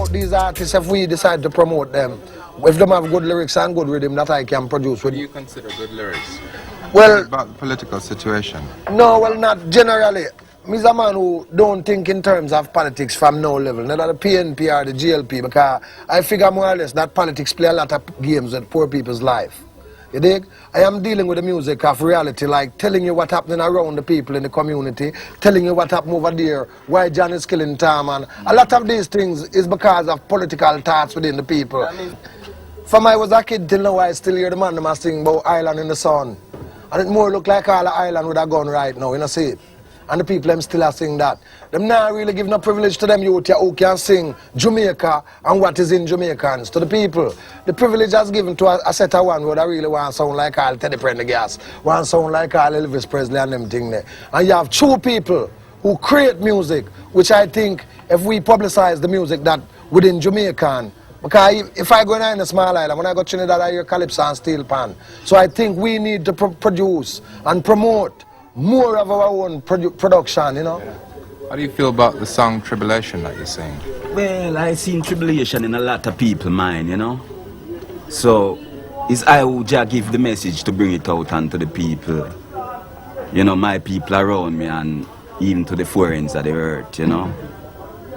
promote these artists if we decide to promote them. If them have good lyrics and good rhythm that I can produce with. What do you consider good lyrics? Well, about the political situation. No, well, not generally. Me's a man who don't think in terms of politics from no level, neither the PNP or the GLP, because I figure more or less that politics play a lot of games with poor people's life. You dig? I am dealing with the music of reality, like telling you what's happening around the people in the community, telling you what happened over there, why John is killing Tom, and a lot of these things is because of political thoughts within the people. From I was a kid till now, I still hear the man them sing about Island in the Sun. And it more look like all the island with a gun right now, you know, see it? And the people them still are sing that. Them not really give no privilege to them youth who can sing Jamaica and what is in Jamaicans to the people. The privilege has given to a set of one who really want to sound like all Teddy Prendergast, want to sound like all Elvis Presley and them thing there. And you have true people who create music, which I think if we publicize the music that within Jamaican, because if I go in a small island, when I go to Trinidad, I hear Calypso and Steel Pan. So I think we need to produce and promote more of our own production, you know. How do you feel about the song Tribulation that you sing? Well, I seen tribulation in a lot of people's mind, you know. So it's I who just give the message to bring it out onto the people. You know, my people around me and even to the foreigners of the earth, you know.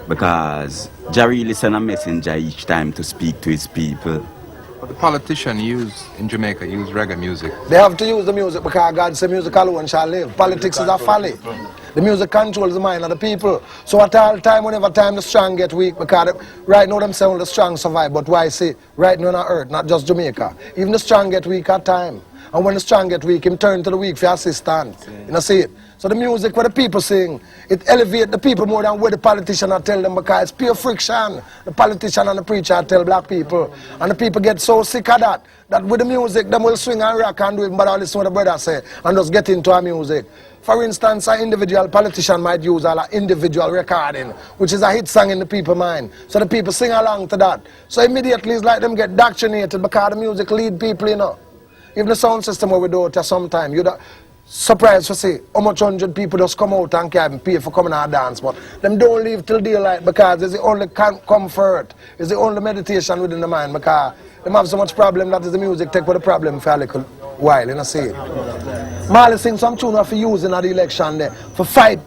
Because Jah really send a messenger each time to speak to his people. But the politicians in Jamaica use reggae music. They have to use the music because God said music alone shall live. Politics is a folly. The music controls the mind of the people. So at all time, whenever time the strong get weak, because right now them say only the strong survive, but why say right now on earth, not just Jamaica. Even the strong get weak at time. And when the strong get weak, him turn to the weak for assistance. You know, see it? So the music where the people sing, it elevates the people more than what the politician tell them because it's pure friction. The politician and the preacher tell black people. And the people get so sick of that with the music, them will swing and rock and do it, but all listen what the brother say and just get into our music. For instance, an individual politician might use an individual recording, which is a hit song in the people's mind. So the people sing along to that. So immediately it's like them get indoctrinated because the music lead people, you know. Even the sound system where we do it at some time, you're surprised to see how much 100 people just come out and can pay for coming and dance, but them don't leave till daylight because it's the only comfort, it's the only meditation within the mind because them have so much problem that is the music take for the problem for a little while, you know, see it. Marley sing some tune for using at the election there, for fight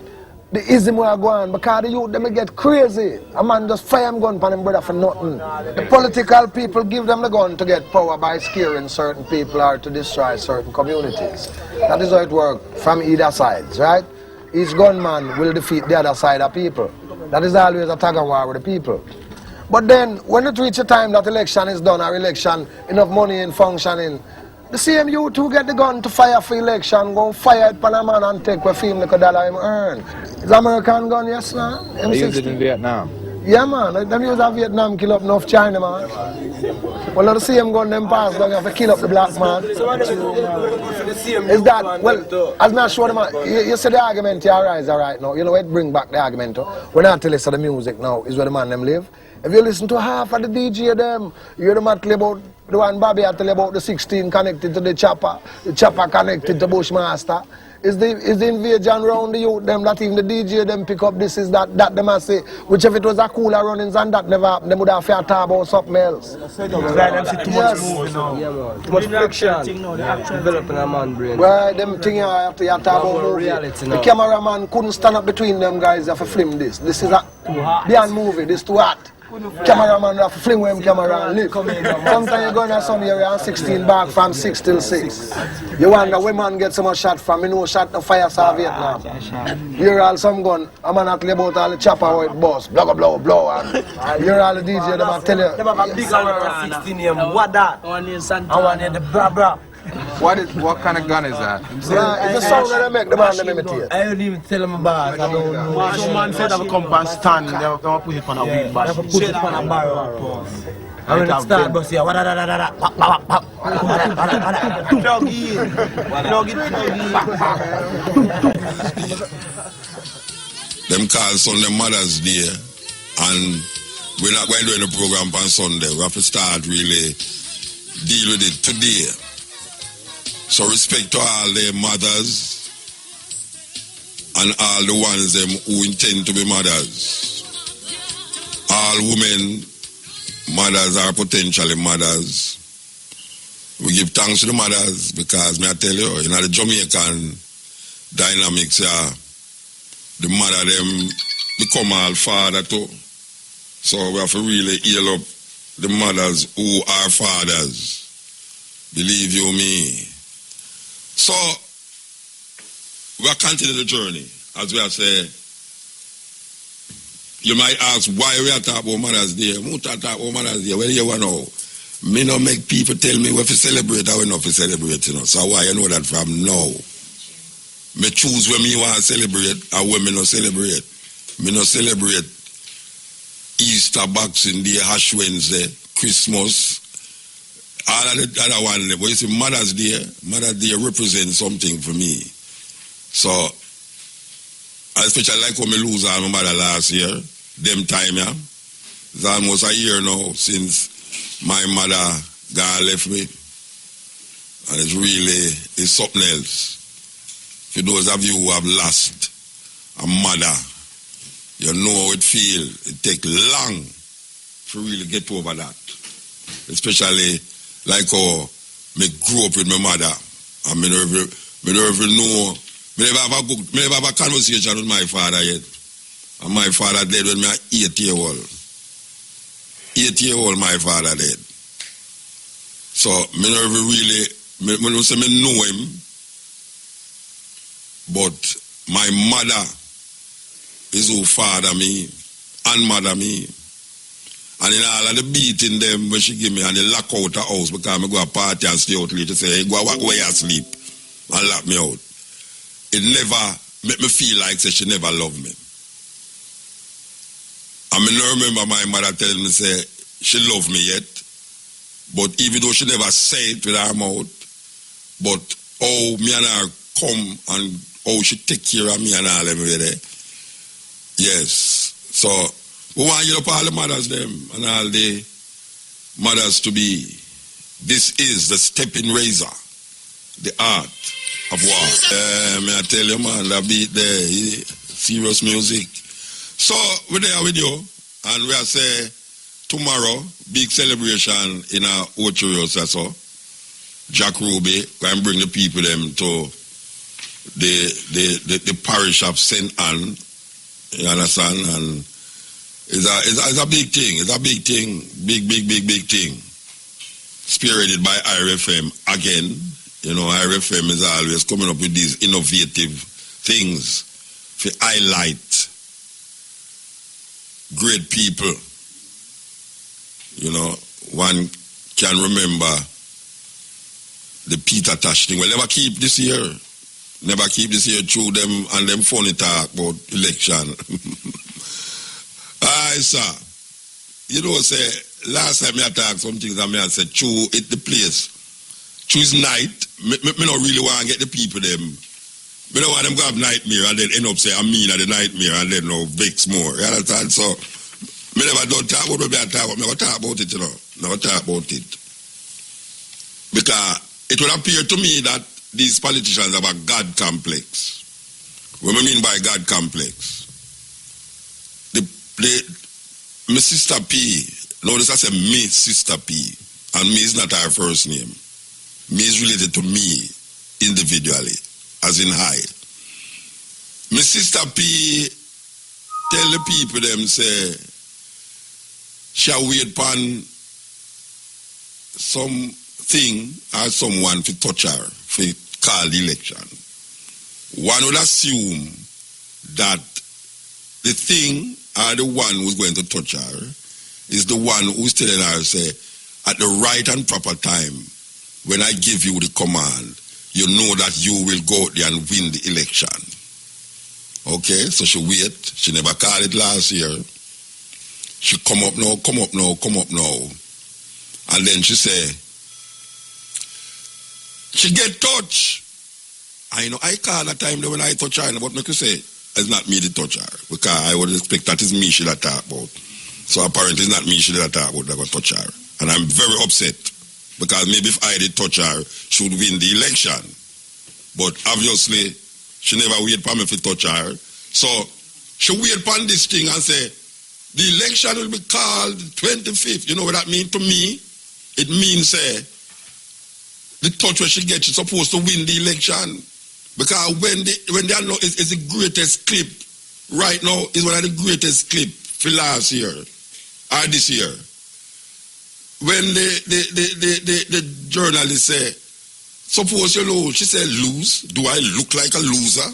the ism where I go on because the youth them get crazy. A man just fire him gun for them brother for nothing. The political people give them the gun to get power by scaring certain people or to destroy certain communities. That is how it works from either sides, right? Each gunman will defeat the other side of people. That is always a tug of war with the people. But then when it reaches a time that election is done or election, enough money in functioning, the same youth who get the gun to fire for election, go fire it pan a man and take what $1 him earn. It's American gun, yes, man. They use it in Vietnam. Yeah, man. Them use a Vietnam kill up enough China, man. Well, the same gun them pass down, you have to kill up the black man. Is that, well, as I show them, you see the argument here arise right now. You know, it bring back the argument. When I tell you the music now is where the man them live. If you listen to half of the DJ them, you hear them tell about the one Bobby I tell you about the 16 connected to the chopper connected to Bushmaster. Is the invasion round the youth them that even the DJ them pick up this is that them I say, which if it was a cooler runnings and that never happened, them would have to talk about something else. Too much friction. Developing a man brain. Well, them thing you have to talk about movie. The cameraman couldn't stand up between them guys if you film this. This is a beyond movie, this too hot. Cameraman have to fling with him camera and live. Sometimes you go in a some area and 16 back from 6 till 6. You wonder where man get so much shot from. You know shot the fire of Vietnam. Here all some gun, a man at about all the chopper how it bust. Blow and here all the DJ them tell you. Them have a big around 16 name. What that? I want the bra. What kind of gun is that? It's a sound that they make the man them imitate. I don't even tell them about it. I don't know. Some man said they will come and stand, they will put it on a wheel. They will put it on a barrel. I mean, start bus here. Plug in. Them call Sunday Mother's Day, and we're not going to do any program on Sunday. We have to start really deal with it today. So respect to all the mothers and all the ones them who intend to be mothers. All women mothers are potentially mothers. We give thanks to the mothers because, may I tell you, in the Jamaican dynamics, the mother them become all father too. So we have to really heal up the mothers who are fathers. Believe you me. So we are continuing the journey. As we are saying, you might ask why we are talking about Mother's Day. Who talk about Mother's Day? Well, you want to know. Me not make people tell me what to celebrate or we not to celebrate, you know. So why you know that from now? Me choose when me want to celebrate and when me not celebrate. Me not celebrate Easter, Boxing Day, Ash Wednesday, Christmas, all of the other one. But you see, Mother's Day represents something for me. So, especially like when me lose my mother last year, them time, yeah. It's almost a year now since my mother gone left me. And it's something else. For those of you who have lost a mother, you know how it feels. It takes long to really get over that. Especially like how me grew up with my mother. And me never know. Me never have a conversation with my father yet. And my father died when I was 8 years old. 8 years old my father died. So me never really, me don't say me know him. But my mother is who father me and mother me. And in all of the beating them when she give me and they lock out the house because I go a party and stay out late, she say, hey, go where you sleep and lock me out. It never make me feel like she never loved me. I mean, I remember my mother telling me, say, she loved me yet. But even though she never say it with her mouth, but how me and her come and how she take care of me and all them there. Yes. So, we want you up all the mothers them and all the mothers to be, this is the stepping razor, the art of war. May I tell you, man, that beat there, serious music. So, we're there with you, and we are say tomorrow, big celebration in our Ocherios or so. Jack Ruby can bring the people them to the parish of St. Anne, you understand? And it's a big thing. It's a big thing. Big thing. Spearheaded by IRFM again. You know, IRFM is always coming up with these innovative things to highlight great people. You know, one can remember the Peter Tosh thing. We'll never keep this year. Never keep this year through them and them funny talk about election. Aye, sir. You know, say, last time I talked some things and I said, true, it the place. Choose night. Me don't really want to get the people them. Me don't want them to have nightmare and then end up say I'm mean at the nightmare and then no vex more. You understand? So, me never don't talk about what I talk about. Me never talk about it, you know. Never talk about it. Because it would appear to me that these politicians have a God complex. What I mean by God complex? My sister P, notice I said me sister P, and me is not her first name. Me is related to me individually, as in I. My sister P tell the people them say, shall wait upon something or someone to touch her, for call the election. One would assume that the thing or the one who's going to touch her is the one who's telling her, say, at the right and proper time, when I give you the command, you know that you will go there and win the election. Okay, so she wait. She never called it last year. She come up now. And then she say, she get touched. I know, I call that time when I touch her, but make you say, it's not me to touch her. Because I would expect that is me she that talk about. So apparently it's not me she that talk about that would touch her. And I'm very upset. Because maybe if I did touch her, she would win the election. But obviously, she never wait for me to touch her. So, she wait upon this thing and say, The election will be called 25th. You know what that means to me? It means the touch where she gets, she's supposed to win the election. Because when they know it's the greatest clip right now, is one of the greatest clip for last year or this year. When the journalist say, suppose you lose, she said, lose? Do I look like a loser?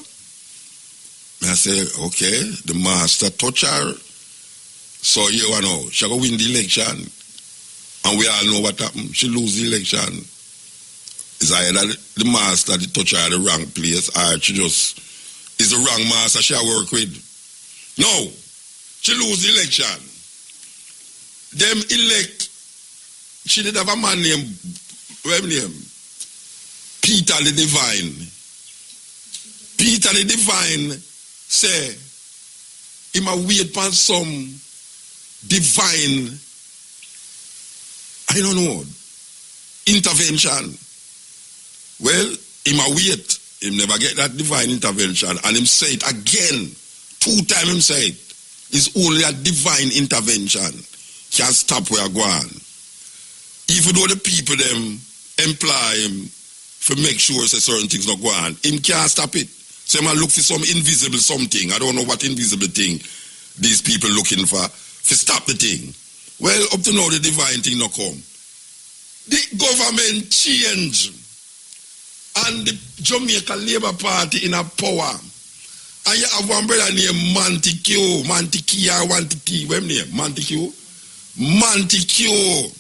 I say, okay, the master touch her. So you know, she go win the election. And we all know what happened. She lose the election. Is either the master, the touch her at the wrong place, or she just is the wrong master she work with. No. She lose the election. Them elect, she did have a man named, what name? Peter the Divine. Peter the Divine say, he might wait for some divine, I don't know, intervention. Well, he might wait. He never get that divine intervention. And him say it again. 2 times him say it. It's only a divine intervention can stop where I go on. Even though the people them employ him to make sure that certain things not go on, him can't stop it. So he might look for some invisible something. I don't know what invisible thing these people looking for stop the thing. Well, up to now the divine thing not come. The government change and the Jamaica Labour Party in a power. And you have one brother named Manticue, what's name? Manticue? Manticue,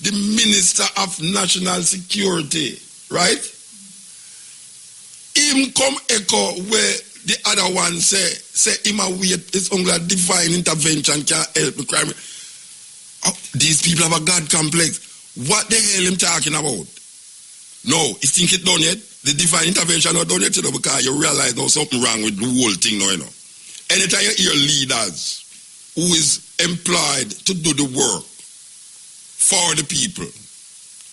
the Minister of National Security, right? Him come echo where the other one say him a wait, it's only a divine intervention can help the crime. Oh, these people have a God complex. What the hell him talking about? No, you think it done yet? The divine intervention not done yet, you know, because you realize there's something wrong with the whole thing now, you know. Anytime you hear leaders who is employed to do the work for the people,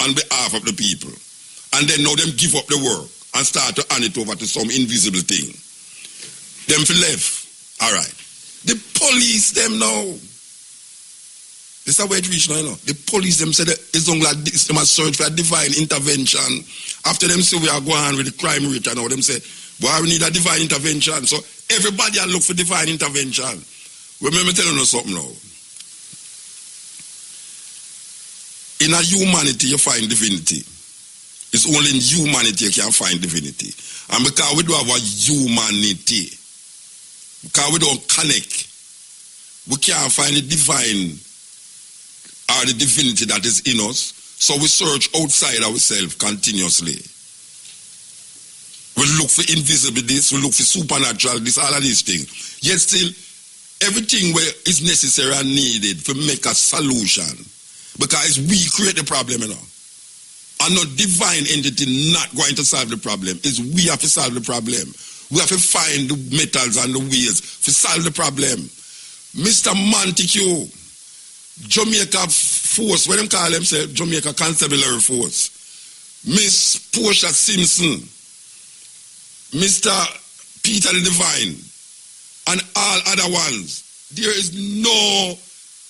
on behalf of the people, and then now them give up the work and start to hand it over to some invisible thing. Them for left. All right. The police them now. This is where it reached now, you know. The police them said it's only like this, them a search for a divine intervention. After them say we are going with the crime rate and all, them say, boy, we need a divine intervention. So everybody a look for divine intervention. Remember telling you something now. In a humanity you find divinity. It's only in humanity you can find divinity. And because we do have a humanity, because we don't connect, we can't find the divine or the divinity that is in us. So we search outside ourselves continuously. We look for invisible this, we look for supernatural this, all of these things. Yet still, everything where is necessary and needed to make a solution. Because we create the problem, you know. And no divine entity not going to solve the problem. It's we have to solve the problem. We have to find the metals and the wheels to solve the problem. Mr. Montague, Jamaica Force, what them call themselves, Jamaica Constabulary Force. Miss Portia Simpson, Mr. Peter the Divine, and all other ones. There is no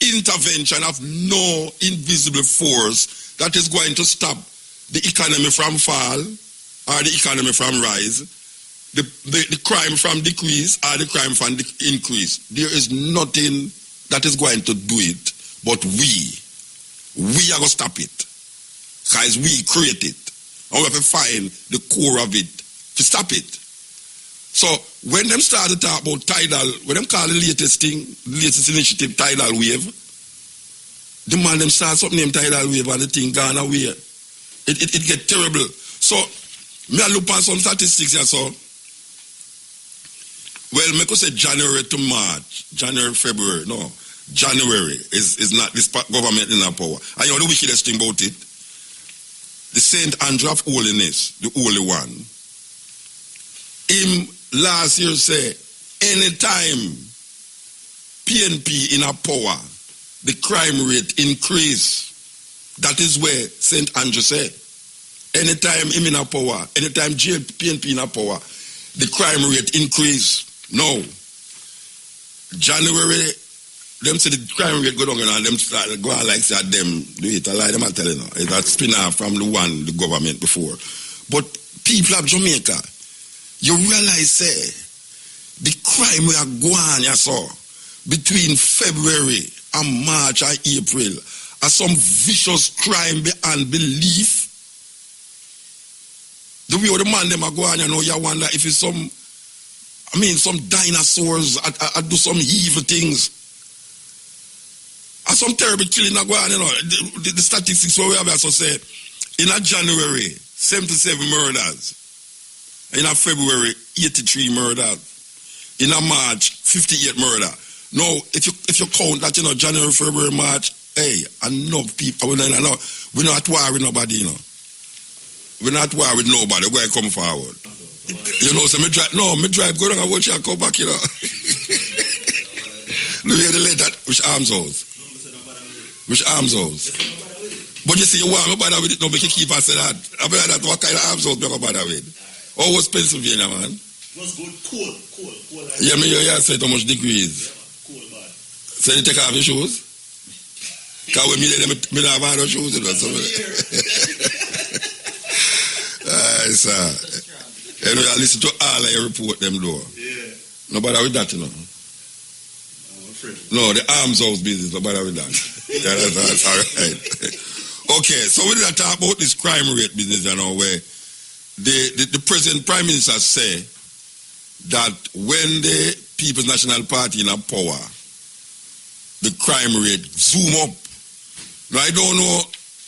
intervention of no invisible force that is going to stop the economy from fall or the economy from rise, the crime from decrease or the crime from increase. There is nothing that is going to do it, but we are going to stop it. Because we create it. And we have to find the core of it to stop it. So when them start to talk about tidal, when them call the latest initiative tidal wave, the man them start something named tidal wave and the thing gone away. It get terrible. So me I look at some statistics here, so well, me could say January to March, January, February, no. January is not this government in our power. And you know the wickedest thing about it? The Saint Andrew of Holiness, the Holy One, him last year say, anytime PNP in our power, the crime rate increase. That is where Saint Andrew say, anytime him in our power, anytime PNP in our power, the crime rate increase. No. January them say the crime rate go down and them start go on like say them do it. I lie them I tell you now. It's a spin-off from the one the government before. But people of Jamaica, you realize say the crime we are going you saw between February and March and April are some vicious crime beyond belief. The way the man them are going, you know, you wonder if it's some dinosaurs I do some evil things. And some terrible killing are going, you know. The statistics where we have also say in a January 77 murders. In a February 83 murders. In a March 58 murder. Now if you count that, you know, January, February, March, hey, enough people we're not at war with nobody, you know. We're not at war with nobody, we're going to come forward. You know, so me drive go down and watch you come back, you know. Look at the letter, which arms house. Which arms house. But you see, you want me bother with it, no, make you keep on saying that. I mean, that what kind of arms house me bother with? Oh, what's Pennsylvania, man? It was good, cool. Yeah, me you say how much degrees? Cool, man. So you take off your shoes? Because when me don't have no shoes, you know, so sir. Anyway, I listen to all of your report them though. Yeah. No bother with that, you know. No, the arms house business, no bother with that. Yeah, that's all right. Okay, so we did talk about this crime rate business, you know, where the present Prime Minister say that when the People's National Party in power, the crime rate zoom up. Now, I don't know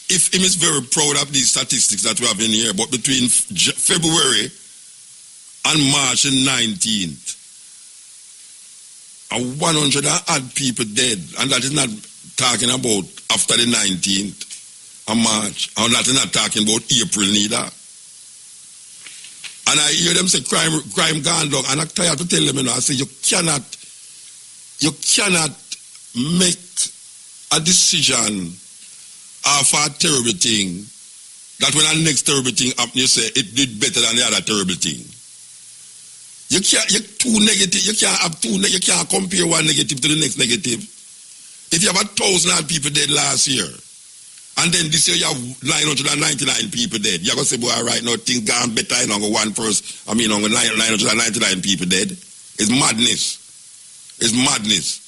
if him is very proud of these statistics that we have in here, but between February and March the 19th, 100 and odd people dead, and that is not talking about after the 19th of March, and that is not talking about April neither. And I hear them say crime gone down, and I'm tired to tell them, you know, I say you cannot make a decision of a terrible thing that when the next terrible thing happens, you say it did better than the other terrible thing. You can't compare one negative to the next negative. If you have 1,000 people dead last year, and then this year you have 999 people dead, you're going to say, boy, right now things gone better, you know, 999 people dead. It's madness. It's madness.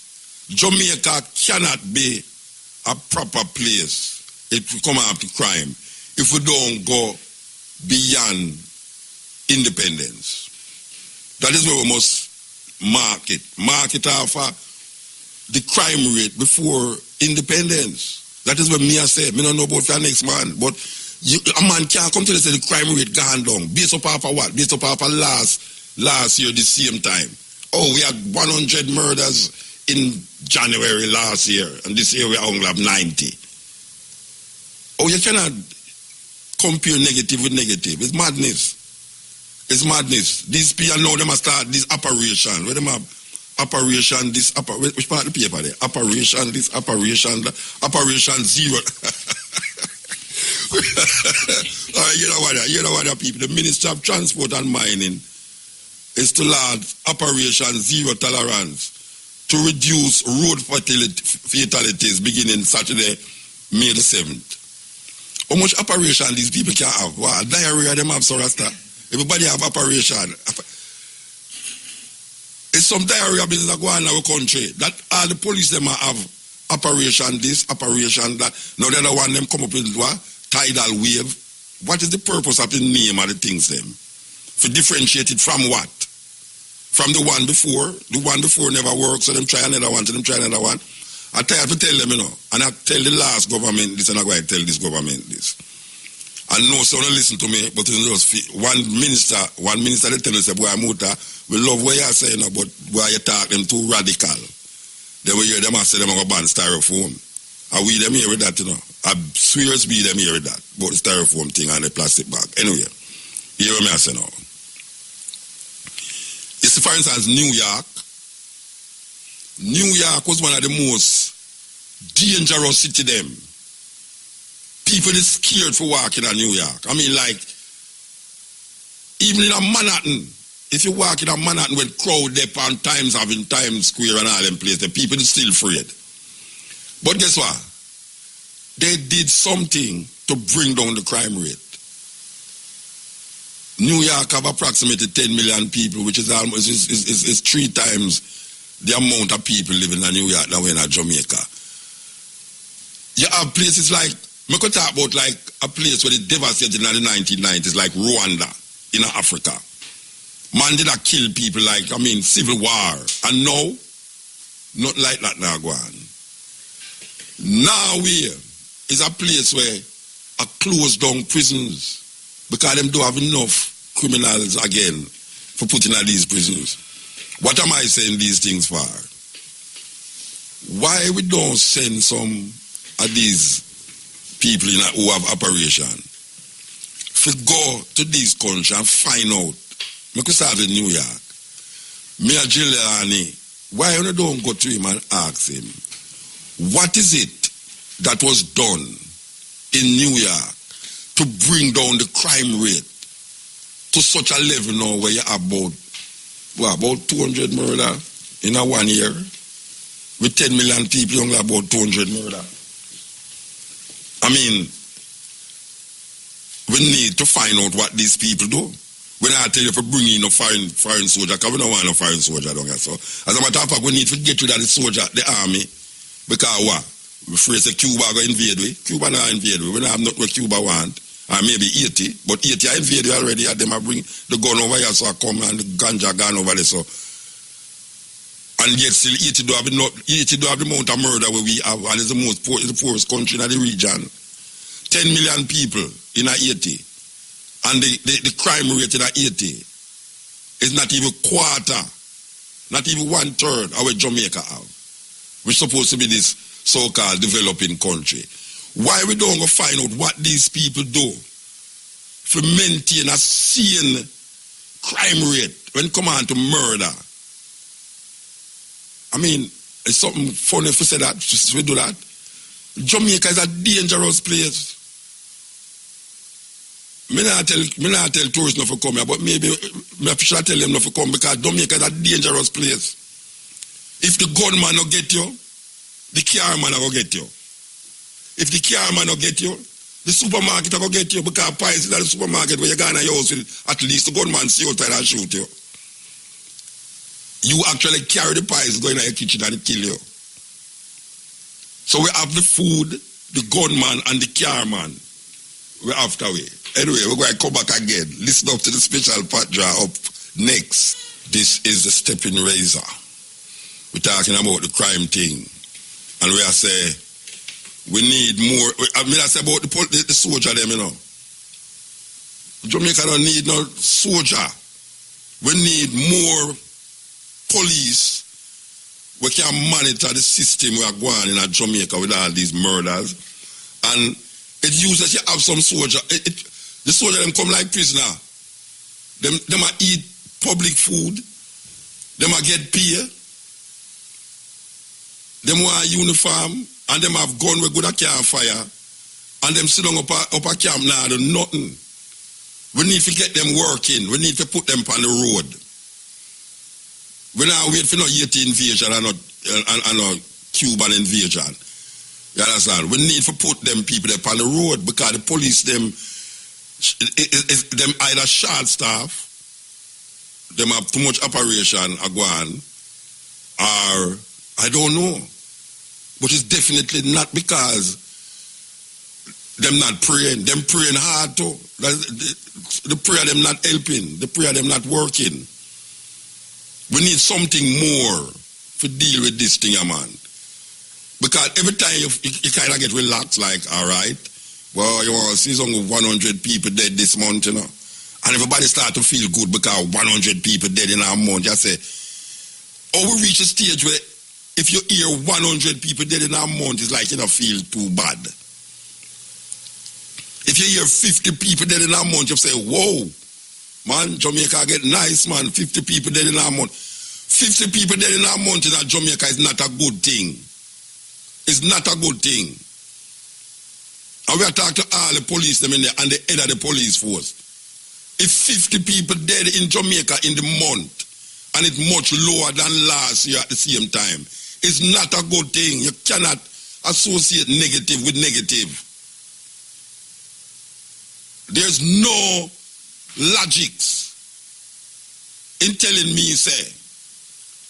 Jamaica cannot be a proper place if we come after crime if we don't go beyond independence. That is where we must mark it off the crime rate before independence. That is what me I say. Me don't know about the next man, but a man can't come to the say the crime rate gone down. Based up of what? Based up of last year the same time. Oh, we had 100 murders in January last year, and this year we only have 90. Oh, you cannot compare negative with negative. It's madness. It's madness. These people now they must start this operation. Where them have operation this which part of the paper there? Operation this, operation that, operation zero. You know what people. The Minister of Transport and Mining is to launch Operation Zero Tolerance to reduce road fatalities beginning Saturday, May the 7th. How much operation these people can have? Wow, diarrhea them have so rasta. Everybody have operation. It's some diarrhea business that go on in our country. That all the police them have operation this, operation that. Now the other one them come up with what? Tidal wave. What is the purpose of the name of the things them? For differentiate it from what? From the one before. The one before never worked, so them try another one, so them try another one. I tired to tell them, you know, and I tell the last government this, and I go and tell this government this. And no, so don't listen to me, but it's just one minister they tell us, boy, Muta, we love what you're saying, but why you talk them too radical. They will hear them and say them are ban styrofoam. And we them here with that, you know. I swear it's be them here with that, about the styrofoam thing and the plastic bag. Anyway, hear what I say now. You see, for instance, New York was one of the most dangerous city them. People is scared for walking in New York. I mean, like, even in a Manhattan, if you walk in a Manhattan with crowd there on Times Square and all them places, the people is still afraid. But guess what? They did something to bring down the crime rate. New York have approximately 10 million people, which is almost is 3 times the amount of people living in New York than in Jamaica. You have places like, I could talk about like a place where they devastated in the 1990s, like Rwanda in Africa. Man did kill people like, civil war. And now, not like that now go on. Now here is a place where a closed down prisons because them don't have enough criminals again for putting in these prisons. What am I saying these things for? Why we don't send some of these people who have operation to go to this country and find out? I could start in New York. Me and Giuliani, why you don't go to him and ask him, what is it that was done in New York to bring down the crime rate to such a level now where you have about 200 murder in a 1 year? With 10 million people, only about 200 murder. We need to find out what these people do. When I tell you for bringing in a foreign soldier, because we don't want a foreign soldier down here. So, as a matter of fact, we need to get rid of the soldier, the army, because what? We afraid that Cuba go invade we. Cuba not invade we. We don't have nothing what Cuba want. Or maybe 80, but 80 are invaded already, and them are bring the gun over here, so I come and the ganja gone over there, so. And yet still 80 do have the amount of murder where we have, and it's the poorest country in the region. 10 million people in a 80. And the crime rate in a 80 is not even quarter, not even 1/3 of what Jamaica have. We're supposed to be this so-called developing country. Why we don't go find out what these people do to maintain a sane crime rate when it comes on to murder? It's something funny if we say that, just we do that. Jamaica is a dangerous place. Me not tell tourists not to come here, but maybe I should tell them not to come because Jamaica is a dangerous place. If the gunman don't get you, the car man will get you. If the car man don't get you, the supermarket will get you because pies is at the supermarket where you go in your house, at least the gunman see you outside and shoot you. You actually carry the pies going in your kitchen and kill you. So we have the food, the gunman, and the car man. We're after we. Anyway, we're going to come back again. Listen up to the special part draw up next. This is the stepping razor. We're talking about the crime thing. And we are say we need more. I say about the soldier them, Jamaica don't need no soldier. We need more police. We can monitor the system we are going in Jamaica with all these murders. And it uses you have some soldier. The soldier them come like prisoner. Them a eat public food. Them a get pay. Them wear uniform. And them have gun with good a can't fire. And them sit down up a camp now do nothing. We need to get them working. We need to put them on the road. We not wait for no 18 invasion and no Cuban invasion. You understand? We need to put them people up on the road because the police them either short staff, them have too much operation agwan, or I don't know. But it's definitely not because them not praying. Them praying hard too. The prayer them not helping. The prayer them not working. We need something more to deal with this thing, man. Because every time you kind of get relaxed, like, all right, well, you want to see some 100 people dead this month, And everybody start to feel good because 100 people dead in a month. You say, oh, we reach a stage where if you hear 100 people dead in a month, it's like you don't feel too bad. If you hear 50 people dead in a month, you say, whoa, man, Jamaica get nice, man. 50 people dead in a month. 50 people dead in a month in Jamaica is not a good thing. It's not a good thing. And we are talking to all the police them in there and the head of the police force. If 50 people dead in Jamaica in the month, and it's much lower than last year at the same time, it's not a good thing. You cannot associate negative with negative. There's no logics in telling me, say,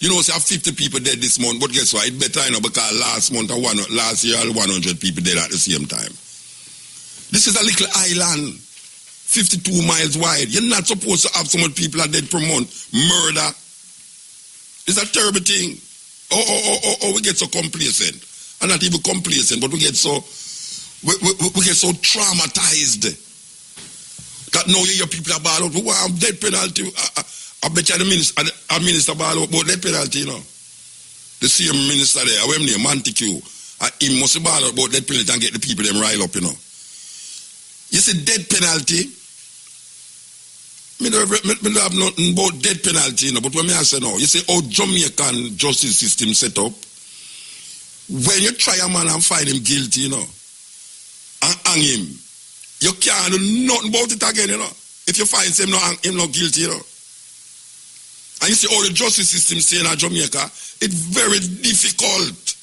you know, say 50 people dead this month, but guess what? It better, you know, because last year, 100 people dead at the same time. This is a little island, 52 miles wide. You're not supposed to have so much people that dead per month. Murder. It's a terrible thing. Oh, we get so complacent. And not even complacent, but we get so traumatized that now you hear people about out, we want death penalty. I bet you the minister about death penalty, you know. The same minister there, when name Montague, he must about death penalty and get the people them rile up, you know. You see, death penalty, I don't have nothing about death penalty, you know, but when I say no, you see how Jamaican justice system set up, when you try a man and find him guilty, you know, and hang him, you can't do nothing about it again, you know. If you find him not guilty, you know. And you see how the justice system say in Jamaica, it's very difficult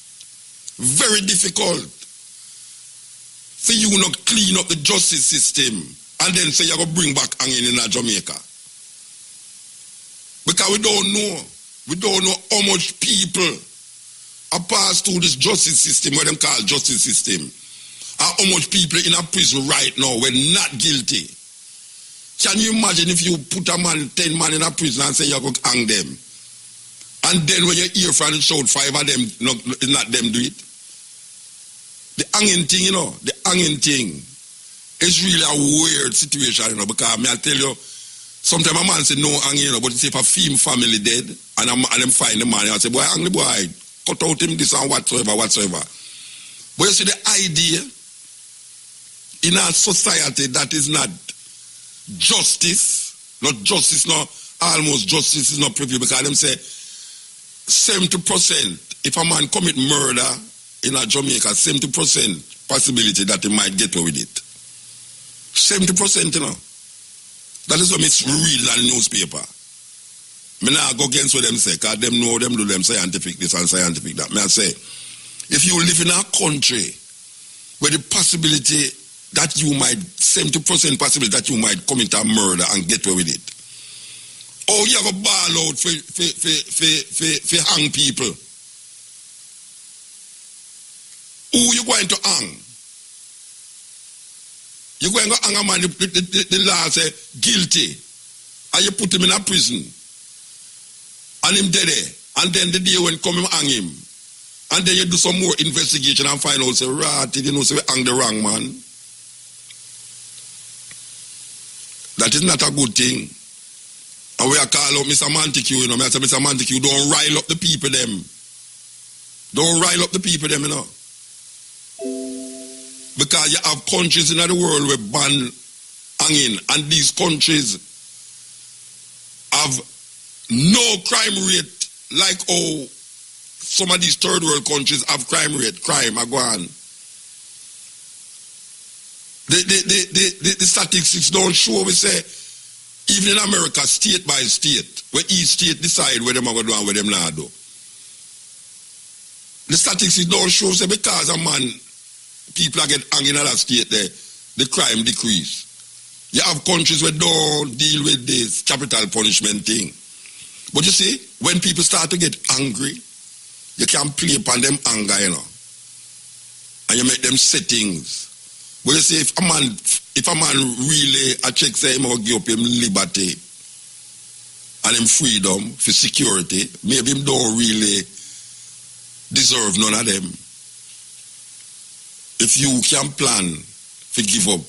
for you not clean up the justice system and then say you're going to bring back hanging in Jamaica. Because we don't know how much people are passed through this justice system, what them call justice system, and how much people in a prison right now were not guilty. Can you imagine if you put a man, 10 men in a prison and say you're going to hang them? And then when you hear from the shout 5 of them, not them do it? The hanging thing, you know, is really a weird situation, you know, because I tell you, sometimes a man say no hanging, you know, but if a female family dead, and them find the man, I say, boy, hang the boy, cut out him this and whatsoever. But you see the idea, in a society that is not justice, almost justice is not prepared, because them say 70%, if a man commit murder in a Jamaica, 70% possibility that he might get away with it. 70%, you know. That is what it's read in the newspaper. I now go against what them say, because them know them do them scientific this and scientific that. I say, if you live in a country where the possibility that you might, 70% possibility that you might commit a murder and get away with it. Oh, you have a ball out for hang people. Who you going to hang? You're going to hang a man, the law say, guilty. And you put him in a prison. And him dead there. And then the day when come him hang him. And then you do some more investigation and find out, say, right, you know, say, we hang the wrong man. That is not a good thing. And we are call out Mr. Montague, you know. I say, Mr. Montague, don't rile up the people them. Don't rile up the people them, you know. Because you have countries in the world where ban hanging, and these countries have no crime rate like how some of these third world countries have crime rate. Crime, I go on. The statistics don't show, we say, even in America, state by state, where each state decide where them are going to do and where them not do. The statistics don't show, say, because a man, people are get hanging in that state there, the crime decrease. You have countries where don't deal with this capital punishment thing. But you see, when people start to get angry, you can play upon them anger, you know. And you make them settings. But you see, if a man really a check say him will give up him liberty and him freedom for security, maybe him don't really deserve none of them. If you can plan to give up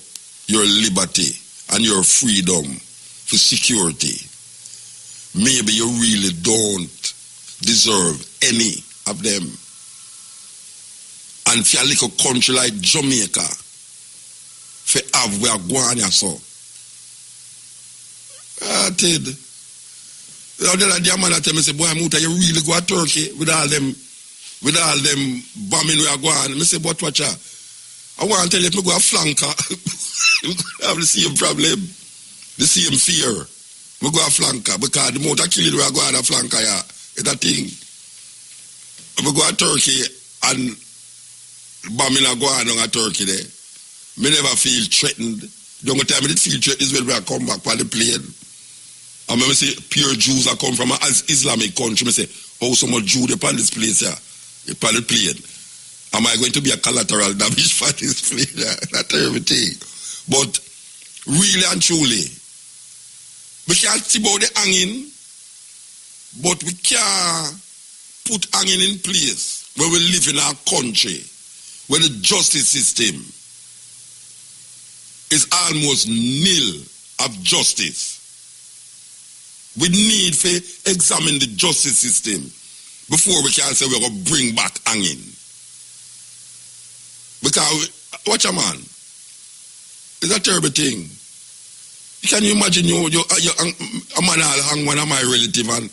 your liberty and your freedom for security, maybe you really don't deserve any of them. And for a little country like Jamaica, for have we are going so. Ted. The other man tell me, say, boy, Muta, you really go to Turkey with all them bombing we are going. I say, but watch out. I want to tell you, if I go a flanker, I have the same problem, the same fear. I go a flanker, because the amount of killing we are going a flanker, yeah, it's a thing. I go to Turkey, and bombing a go on a Turkey there. Me never feel threatened. The only time I did feel threatened is when I come back on the plane. And when I say pure Jews that come from an Islamic country, I say, oh, so much Jew upon this place here, upon the plane. Am I going to be a collateral damage for this plane? That's everything. But really and truly, we can't see about the hanging, but we can't put hanging in place where we live in our country, where the justice system is almost nil of justice. We need to examine the justice system before we can say we're going to bring back hanging. Because, watch a man, it's a terrible thing. Can you imagine a man will hang one of my relative and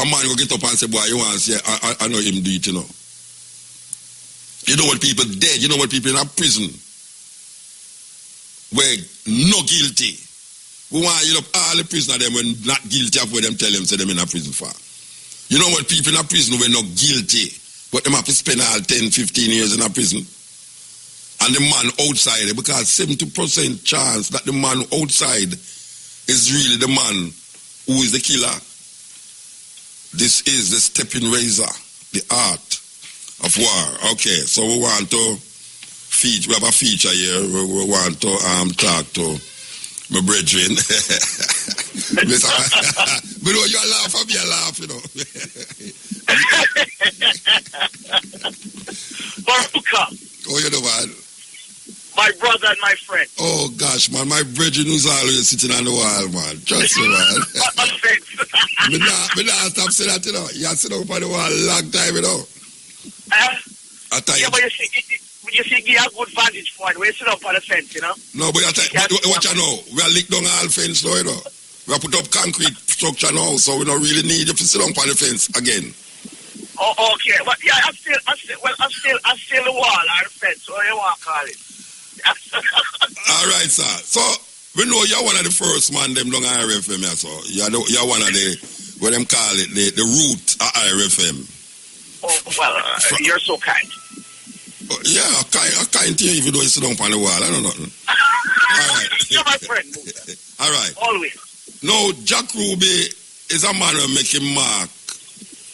a man will get up and say, boy, you want to say, I know him do it, you know. You know what people dead, you know what people in a prison were no guilty. We want to up all the prisoners them when not guilty of what them tell them, say them in a prison for. You know what people in a prison were not guilty, but them have to spend all 10, 15 years in a prison. And the man outside, because 70% chance that the man outside is really the man who is the killer. This is the stepping razor, the art of war. Okay, so we want to feature, we have a feature here, we want to talk to my brethren. But know you laugh, I'll be a laugh, you know. Barukka. Oh, you know what? My brother and my friend. Oh gosh, man, my brethren who's always sitting on the wall, man. Trust me, man. Me not stop saying that, you know. You have sit up on the wall a long time, you know. Yeah, but you see, give a good vantage point where you sit up on the fence, you know. No, but what you know, we are licked down all fence now, you know. We have put up concrete structure now, so we don't really need you to sit up on the fence again. Oh, okay. But yeah, I'm still the wall or the fence, or you want to call it. All right, sir. So we know you're one of the first man them down RFM, yeah, so you're one of the what them call it the root of RFM. Oh well, you're so kind. Yeah, I kind to you even though you sit down on the wall. I don't know nothing. All right. You're my friend. All right. Always. Now, Jack Ruby is a man who make him mark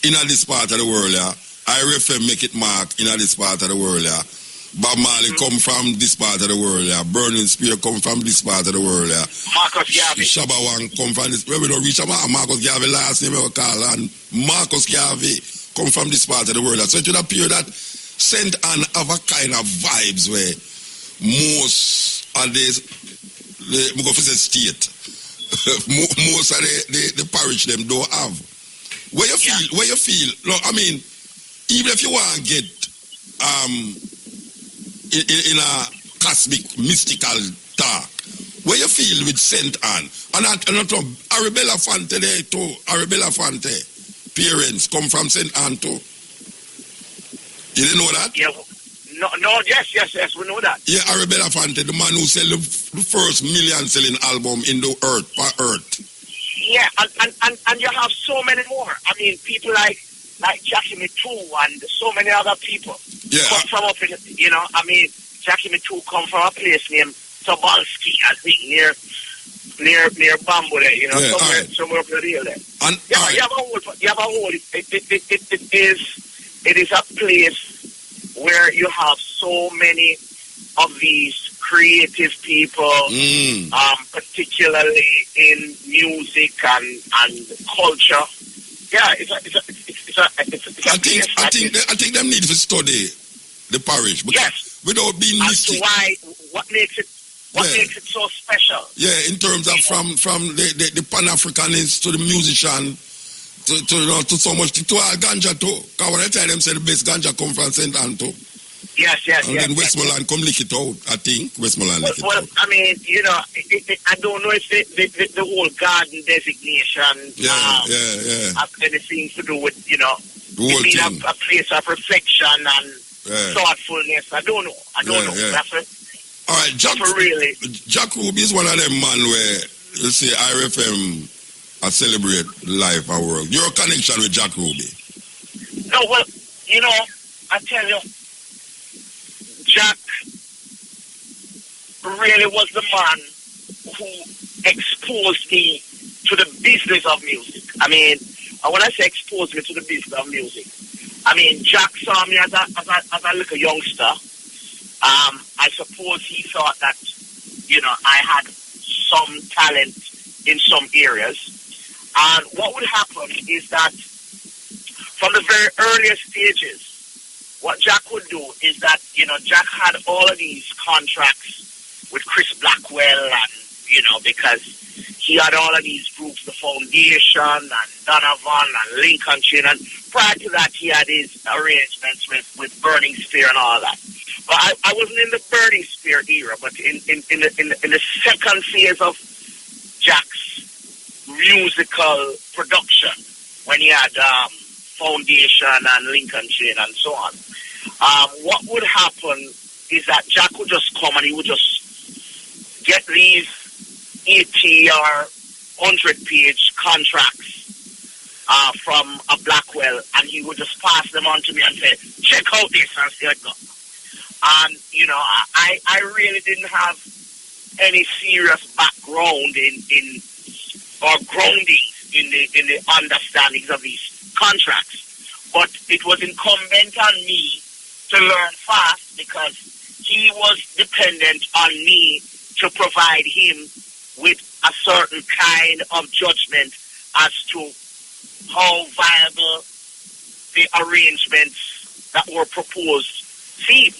in this part of the world, yeah. RFM make it mark in this part of the world, yeah. Bob Marley come from this part of the world, yeah. Burning Spear come from this part of the world, yeah. Marcus Garvey. Shabba Wang come from this. Where we don't reach Marcus Garvey last name we call, and Marcus Garvey come from this part of the world. Yeah. So it would appear that St. Anne have a kind of vibes where most of the state, most of the parish them don't have. Where you feel, look, I mean, even if you want to get in a cosmic, mystical talk, where you feel with St. Anne, and Arabella Fante there too, Arabella Fante, parents come from St. Anne too. You didn't know that? Yeah. No, yes, we know that. Yeah, Arabella Fante, the man who sell the first million-selling album in the earth, for earth. Yeah, and you have so many more. I mean, people like Jackie Mitu and so many other people come from up in, you know, I mean, Jackie Mitu come from a place named Tobolski, I think, near Bamboo there, you know, somewhere up the hill there. And, you have a whole, it is a place where you have so many of these creative people, particularly in music and culture. Yeah, I think them need to study the parish because without being mystic. Why? What makes it so special? Yeah, in terms of from the Pan-Africanist to the musician to so much to our ganja too. Because when I tell them say the best ganja come from St. Anne too. Yes. And then Westmoreland come lick it out, I think. Westmoreland lick it out. I mean, you know, I don't know if the whole garden designation has anything to do with, you know, being a place of reflection and thoughtfulness. I don't know. Yeah. That's all right, Jack Ruby is one of them man where, let's say, RFM celebrate life and work. Your connection with Jack Ruby? No, well, you know, I tell you, really was the man who exposed me to the business of music. I mean, when I say exposed me to the business of music, I mean, Jack saw me as a little youngster. I suppose he thought that, you know, I had some talent in some areas. And what would happen is that from the very earliest stages, what Jack would do is that, you know, Jack had all of these contracts with Chris Blackwell and, you know, because he had all of these groups, the Foundation and Donovan and Lincoln Chain, and prior to that he had his arrangements with Burning Spear and all that. But I wasn't in the Burning Spear era, but in the second phase of Jack's musical production, when he had Foundation and Lincoln Chain and so on, what would happen is that Jack would just come and he would just get these 80 or 100-page contracts from a Blackwell, and he would just pass them on to me and say, check out this and see how it goes. And, you know, I really didn't have any serious background in or grounding in the understandings of these contracts. But it was incumbent on me to learn fast because he was dependent on me to provide him with a certain kind of judgment as to how viable the arrangements that were proposed seemed.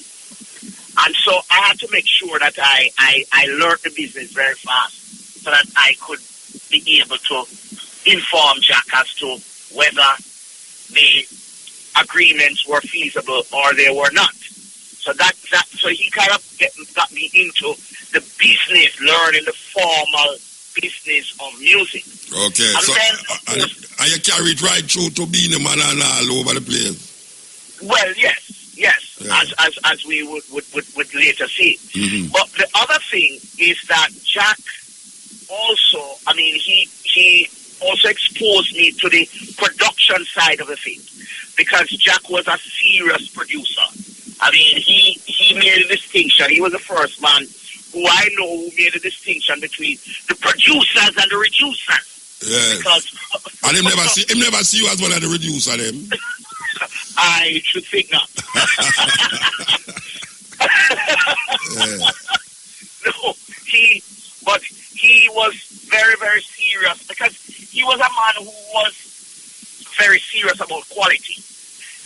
And so I had to make sure that I learned the business very fast so that I could be able to inform Jack as to whether the agreements were feasible or they were not. So so he kind of got me into the business, learning the formal business of music. Okay, and so then, and you carry it right through to being a man and all over the place. Well, yes, yeah. as we would later see. Mm-hmm. But the other thing is that Jack also, I mean, he also exposed me to the production side of the thing, because Jack was a serious producer. I mean, he made a distinction. He was the first man who I know who made a distinction between the producers and the reducers. Yes. Because, and him never see you as one of the reducer them. I should think not. Yeah. No, he was very, very serious, because he was a man who was very serious about quality,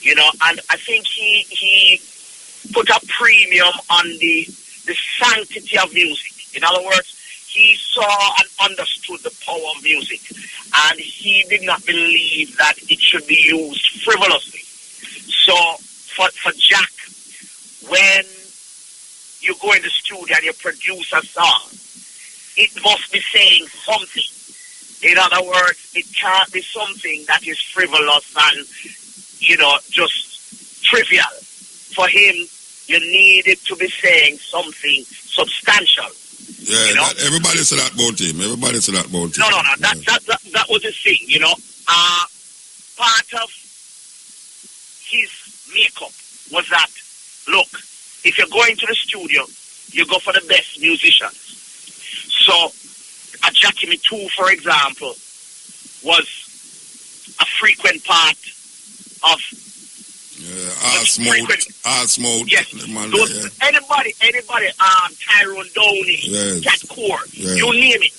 you know, and I think he put a premium on the sanctity of music. In other words, he saw and understood the power of music, and he did not believe that it should be used frivolously. So for Jack, when you go in the studio and you produce a song, it must be saying something. In other words, it can't be something that is frivolous and, you know, just trivial. For him, you need it to be saying something substantial. Yeah, you know? Everybody said that about him. Everybody said that about him. No. That was his thing, you know. Part of his makeup was that, look, if you're going to the studio, you go for the best musicians. So, a Jackie Me Too, for example, was a frequent part of Smoke. Yes. Anybody, Tyrone Downey, yes. Cat Core, yes. You name it.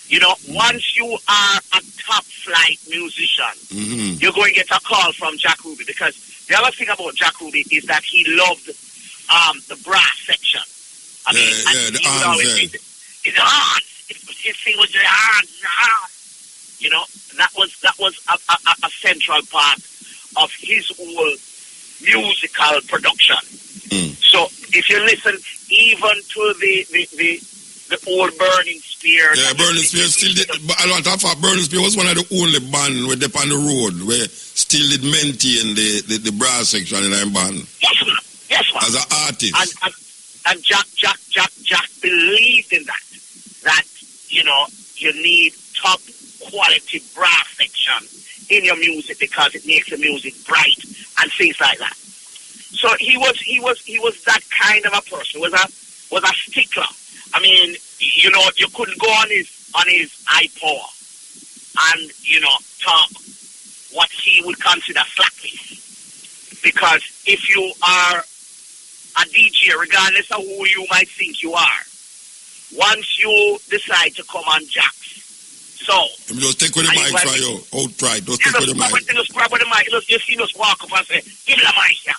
You know, once you are a top flight musician, mm-hmm. you're going to get a call from Jack Ruby, because the other thing about Jack Ruby is that he loved the brass section. I mean, the arms, his arms. His thing was the arms. You know, that was a central part of his whole musical production. Mm. So if you listen even to the old Burning Spear. Yeah, Burning Spear still did, but a lot of Burning Spear was one of the only band where they on the road where still did maintain the brass section in that band. Yes, man. As an artist. And Jack believed in that. That, you know, you need top quality brass section in your music because it makes the music bright and things like that. So he was that kind of a person. Was a stickler. I mean, you know, you couldn't go on his high power and, you know, talk what he would consider slackness. Because if you are a DJ, regardless of who you might think you are, once you decide to come on Jacks, so just take with the mic for you, outright. Just take with the mic. Just grab with the mic. You just walk up and say, give me the mic here.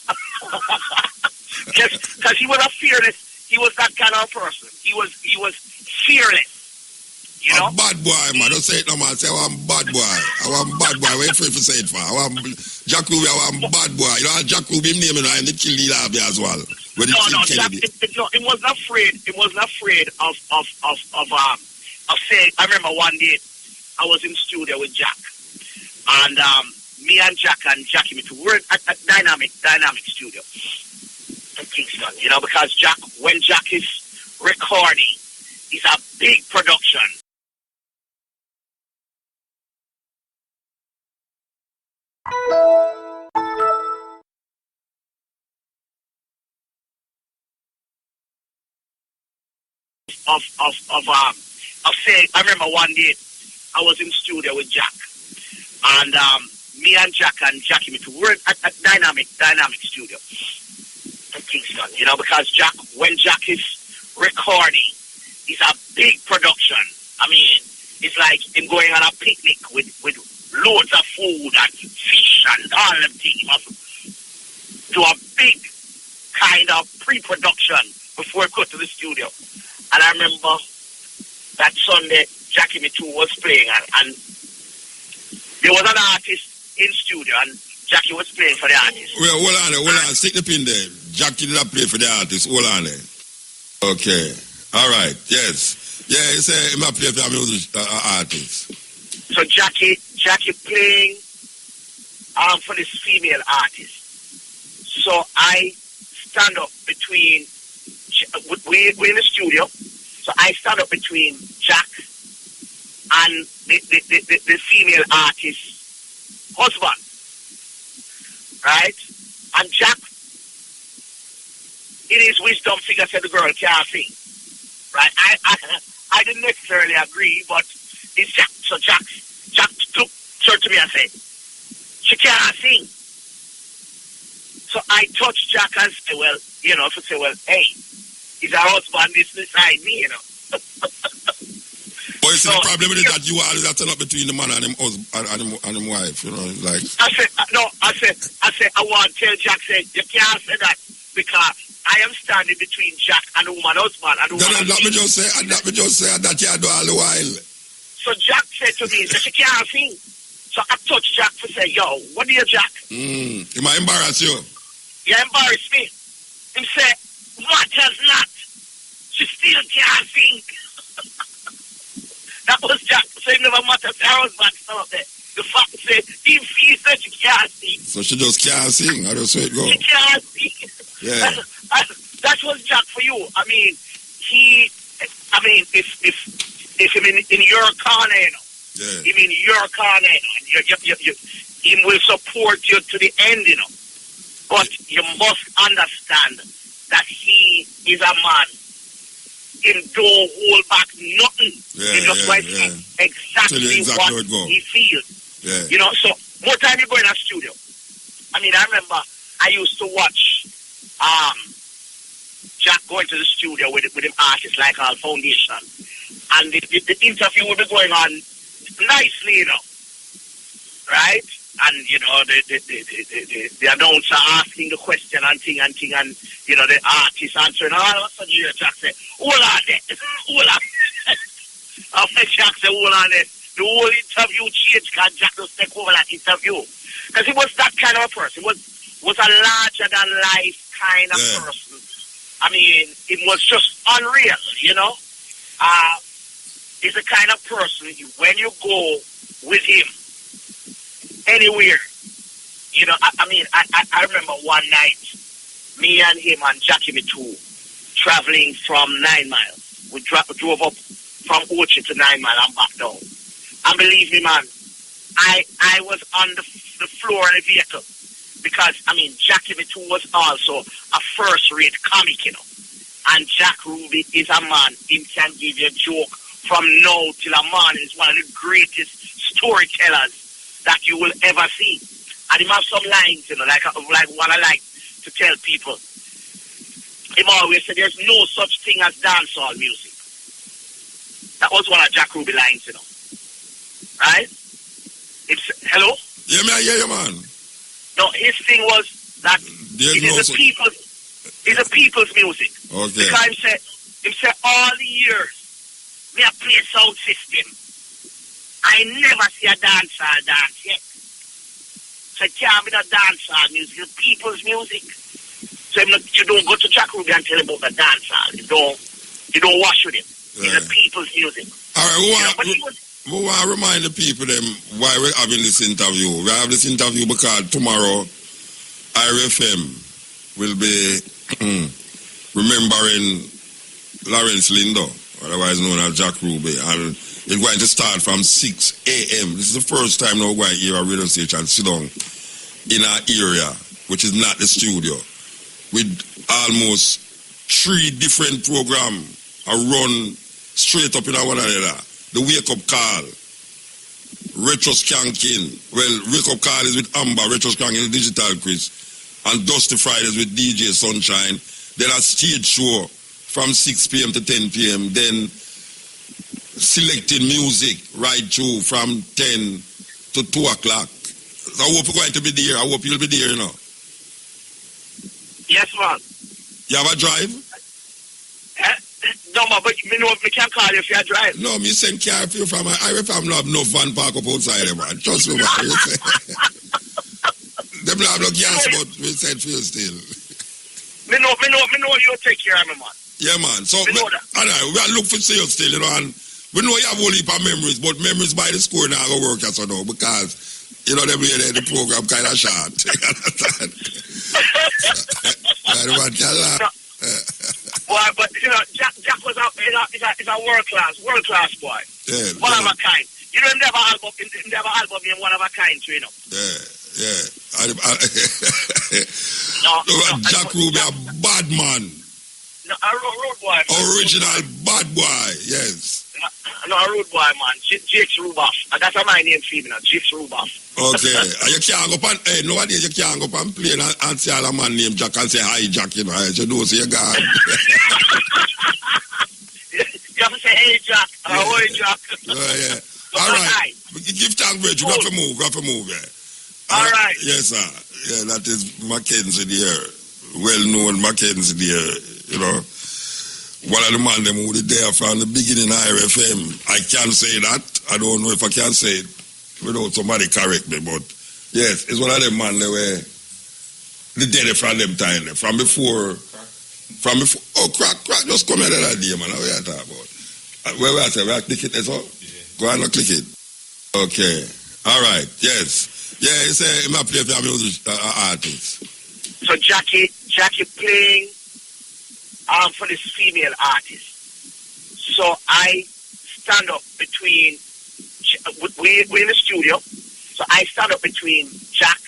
Because he was a fearless, he was that kind of person. He was fearless. You know? A bad boy, man. Don't say it no man. Say I want bad boy. I want bad boy. Wait for you to say it for. I want Jack Ruby, I want bad boy. You know Jack Ruby name, you know, and the kill the lobby as well. It wasn't afraid. It wasn't afraid of saying. I remember one day I was in studio with Jack, and me and Jack and Jackie we were at Dynamic Studio in Kingston. You know, because Jack, when Jack is recording, it's a big production. Of saying, I remember one day I was in studio with Jack, and me and Jack and Jackie we were at Dynamic Studio in Kingston. You know, because Jack, when Jack is recording, it's a big production. I mean, it's like him going on a picnic with loads of food and fish and all them things. Do a big kind of pre-production before he got to the studio. And I remember that Sunday, Jackie Me Too was playing, and there was an artist in studio, and Jackie was playing for the artist. Well, hold on, stick the pin there. Jackie did not play for the artist. Hold on there. Okay. All right. Yes. Yeah, he said he might play for the music artist. So Jackie playing for this female artist. So I stand up between. We're in the studio, so I stand up between Jack and the female artist's husband, right? And Jack, in his wisdom figure, said the girl can't sing, right? I didn't necessarily agree, but it's Jack. So Jack turned to me and said, she can't sing. So I touched Jack and said, well, you know, to say, well, hey, he's our husband, this beside me, you know. But you see, the problem with it that you always have to up between the man and him husband and him wife, you know, like. I said, I want to tell Jack, say, you can't say that because I am standing between Jack and the woman husband and the woman. Let me just say that you do all the while. So Jack said to me, she can't sing. So I touched Jack to say, yo, what do you, Jack? He might embarrass you. You embarrass me. He said, matters not. She still can't sing. That was Jack. So it never matters. I was back up there. The fact said, he said she can't sing. So she just can't sing. How does it go? She can't sing. Yeah. That was Jack for you. I mean, if him in your corner, you know. Yeah. Him in your corner, he will support you to the end, you know. But you must understand that he is a man. Him don't hold back nothing. He just exactly what he feels. Yeah. You know, so more time you go in a studio. I mean, I remember I used to watch Jack going to the studio with him artists like our foundation. And the interview would be going on nicely, you know. Right? And, you know, the announcer asking the question and thing, and, you know, the artist answering. All of a sudden, you hear Jack say, hold on there. Hold on. After Jack said, hold on there, the whole interview changed because Jack just take over that interview. Because he was that kind of a person. He was a larger-than-life kind of person. I mean, it was just unreal, you know. He's the kind of person, when you go with him, anywhere. You know, I remember one night, me and him and Jackie Me Too traveling from 9 Mile. We drove up from Ochi to 9 Mile and back down. And believe me, man, I was on the floor of the vehicle because, I mean, Jackie Me Too was also a first-rate comic, you know. And Jack Ruby is a man. He can give you a joke from now till a morning. He's one of the greatest storytellers that you will ever see. And he have some lines, you know, like what I like to tell people. He always said there's no such thing as dancehall music. That was one of Jack Ruby lines, you know. Right? Hello? Yeah, man, I hear you, man. No, his thing was that it's a people's music. Okay. Because he said all the years we have played sound system. I never see a dancehall dance yet. So it can't be the dancehall music, it's people's music. So you don't go to Jack Ruby and tell him about the dancehall. You don't wash with him. It's a people's music. All right, we want to remind the people them why we're having this interview. We have this interview because tomorrow IRFM will be remembering Lawrence Lindo, otherwise known as Jack Ruby, and it's going to start from 6 a.m. This is the first time now we're going to hear a radio station sit down in our area, which is not the studio, with almost 3 different programs run straight up in one another. The Wake Up Call, Retro Skanking. Well, Wake Up Call is with Amber, Retro Skanking is Digital Chris, and Dusty Fridays with DJ Sunshine. Then a stage show from 6 p.m. to 10 p.m. Then selecting music right through from 10 to 2 o'clock. So I hope you're going to be there. I hope you'll be there, you know. Yes, man. You have a drive? No, man, but me know me can call you if you drive. No, me send car for you from I am not have no van park up outside there, man. Trust me, man. Them not have no gas, but we send for you still. Me know you take care of me, man. Yeah, man. So me know that. We are look for sales still, you know, and we know you have a whole heap of memories, but memories by the score now go work as I know, because you know the program kind of short. Boy, but you know, Jack was is a world class boy. Yeah, one of a kind. You know, never album in one of a kind too, you know. Yeah. Jack Ruby, a bad man. No, a road boy. Original bad boy, yes. No, a road boy, man. Jakes Ruboff. That's my name for me now, Jakes Ruboff. Okay. You can't go on, nowadays you can't go on plane and say a man named Jack and say, hi, Jack, you know. You know, say, God. You have to say, hey, Jack. Yeah. Ahoy, Jack. Yeah. All right. Give thanks, Rich. You have to move, yeah. All right. Yes, sir. Yeah, that is Mackenzie there. Well-known Mackenzie there, you know. One of the man them who was there from the beginning of IRFM. I can't say that. I don't know if I can say it without somebody correct me, but yes, it's one of them man they were the dead from them time. From before, oh, crack, just come here that day, man. What are you talking about? Where I say, we click it, that's all? Yeah. Go on and click it. Okay. All right, yes. Yeah, it's a play for a music artist. So Jackie playing for this female artist. So I stand up between, we're in the studio, so I stand up between Jack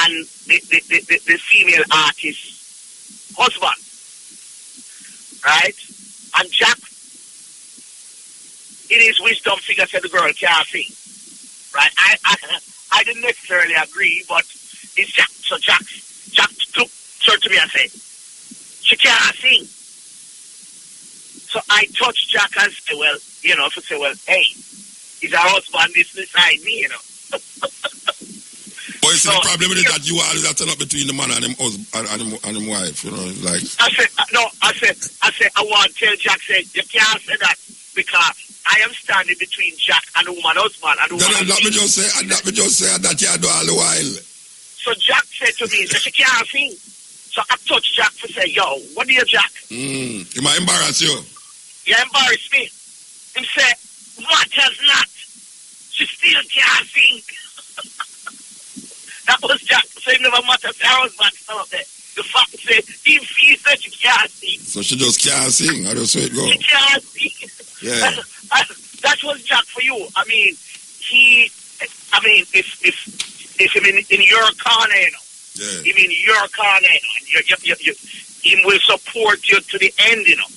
and the female artist's husband, right? And Jack, in his wisdom figure, said the girl can't sing, right? I didn't necessarily agree, but it's Jack. So Jack turned to me and said, she can't sing. So I touched Jack and said, well, you know, hey, he's her husband, this beside me, you know. But you see, the problem with it that you always have to turn up between the man and him husband and him wife, you know, like. I said, I want to tell Jack, say, you can't say that because I am standing between Jack and the woman husband and the woman. Let me just say that you do all the while. So Jack said to me, she can't sing. So I touched Jack to say, yo, what do you, Jack? He might embarrass you. You embarrass me. He said, matters not. She still can't sing. That was Jack. So it never matters. I was back up there. The fact that he feels that she can't sing. So she just can't sing. How does it go? She can't sing. Yeah. That was Jack for you. I mean, if him in your corner, you know. Yeah. You mean your corner, you he will support you to the end, you know.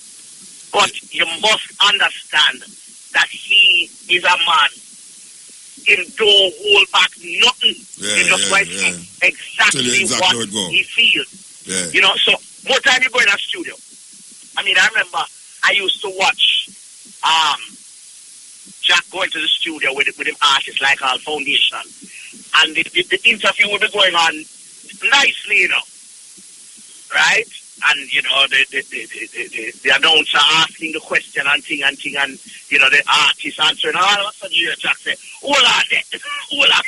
But you must understand that he is a man. He don't hold back nothing. He just writes exactly what he feels. Yeah. You know, so more time you go in a studio. I mean, I remember I used to watch Jack going to the studio with him artists like our Foundation. And the interview would be going on nicely, you know. Right? And, you know, the announcer asking the question and thing, and, you know, the artist answering. All of a sudden, you hear Jack say, hold on there. Hold on.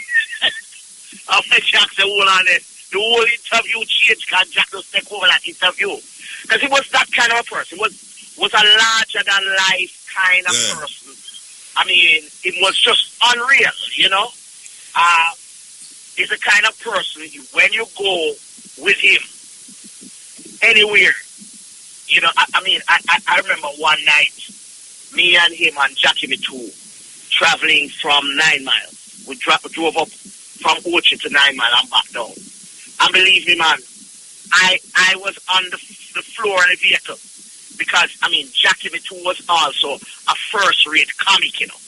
After Jack said, hold on there, the whole interview changed because Jack just take over that interview. Because he was that kind of a person. Was a larger-than-life kind of person. I mean, it was just unreal, you know. He's the kind of person, when you go with him anywhere, you know, I remember one night, me and him and Jackie Me too, traveling from 9 Mile. We drove up from Ochi to 9 Mile and back down. And believe me, man, I was on the floor of the vehicle because, I mean, Jackie Me too was also a first-rate comic, you know.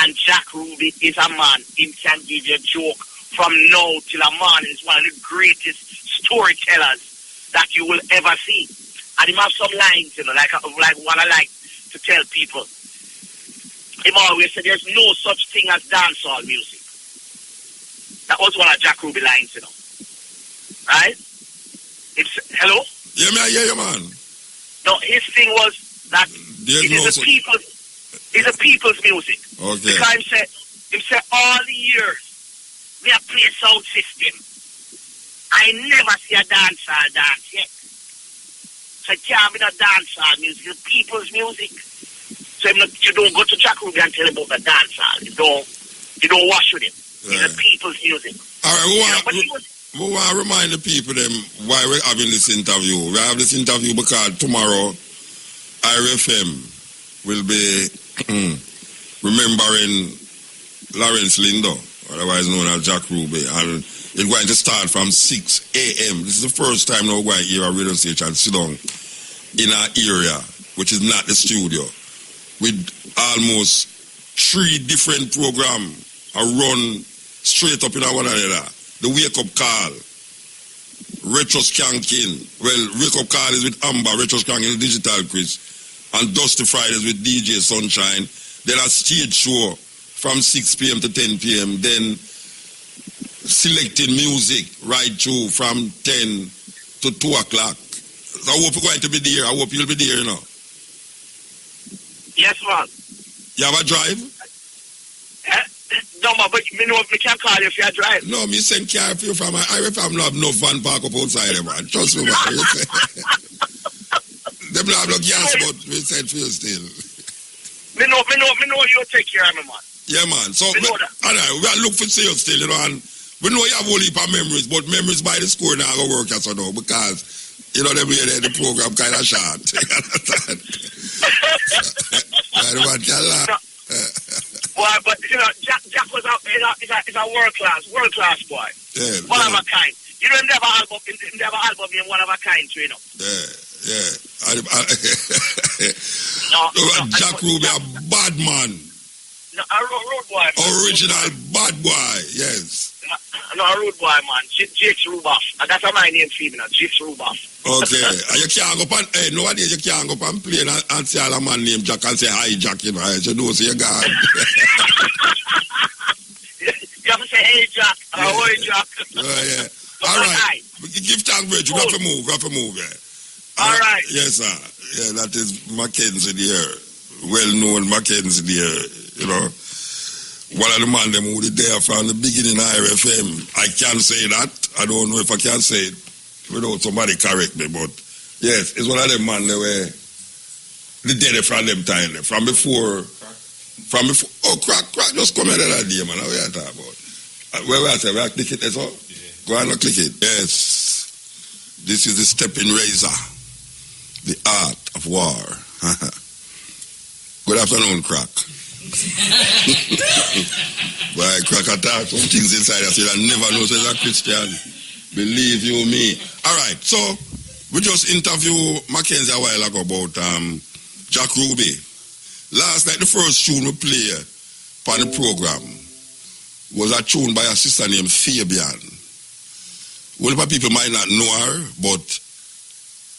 And Jack Ruby is a man, he can give you a joke from now till a morning. He's one of the greatest storytellers that you will ever see. And he has some lines, you know, like what I like to tell people. He always said there's no such thing as dancehall music. That was one of Jack Ruby lines, you know. Right? Hello? Yeah, man, I hear you, man. No, his thing was that it's a people's music. Okay. Because he said all the years we have played sound system. I never see a dancehall dance yet. So it can't be no dancehall music, it's people's music. So you don't go to Jack Ruby and tell him about the dancehall. You don't wash with him. It's a people's music. All right, we want to remind the people them why we're having this interview. We have this interview because tomorrow IRFM will be remembering Lawrence Lindo, otherwise known as Jack Ruby, and it's going to start from 6 a.m. This is the first time now we're going to hear a radio station sit down in an area which is not the studio, with almost 3 different programs run straight up in one another. The Wake Up Call, Retro Skanking. Well, Wake Up Call is with Amber, Retro Skanking, Digital Chris, and Dusty Fridays with DJ Sunshine. Then a stage show from 6 p.m. to 10 p.m. Then selecting music right through from 10 to 2 o'clock. So I hope you're going to be there. I hope you'll be there, you know. Yes, man. You have a drive? No, man, but me know me can't call you if you drive. No, me send car for you from I have no no van park up outside there, man. Trust me, man. Them not have no gas, but we send for you still. Me know you take care of me, man. Yeah, man. So, me know that. All right, we are looking for sales still, you know, and we know you have a whole heap of memories, but memories by the score now go work as well, because, you know, the program kind of short. You understand? Right, man, can laugh. Well, but you know, Jack was is a world class boy. Yeah, one of a kind. You know, never album in one of a kind too, you know. Yeah. Jack Ruby, a bad man. No, a road boy. Original bad boy, yes. No, a road boy, man. Jakes Ruboff. And that's my name for him, Jakes Ruboff. Okay. And you can't go on, nowadays you can't go on plane and say all a man named Jack and say, hi, Jack, you know. You know, say, God. You have to say, hey, Jack. Ahoy, Jack. Yeah. All right. Give thanks, Rich. You have to move, yeah. All right. Yes, sir. Yeah, that is Mackenzie there. Well-known Mackenzie there, you know. One of the man them who was there from the beginning of IRFM. I can't say that. I don't know if I can say it without somebody correct me, but yes, it's one of them man that were the dead from them time, from before, oh, crack, just come here that day, man. What are you talking about? Where I say, we have to click it, that's all? Yeah. Go on and click it. Yes. This is the stepping razor, the art of war. Good afternoon, Crack. Why, Crack attack some things inside I said I never know as a Christian. Believe you me. All right, so We just interviewed Mackenzie a while ago about Jack Ruby. Last night, the first tune we played on the program was a tune by a sister named Fabian. Well, people might not know her, but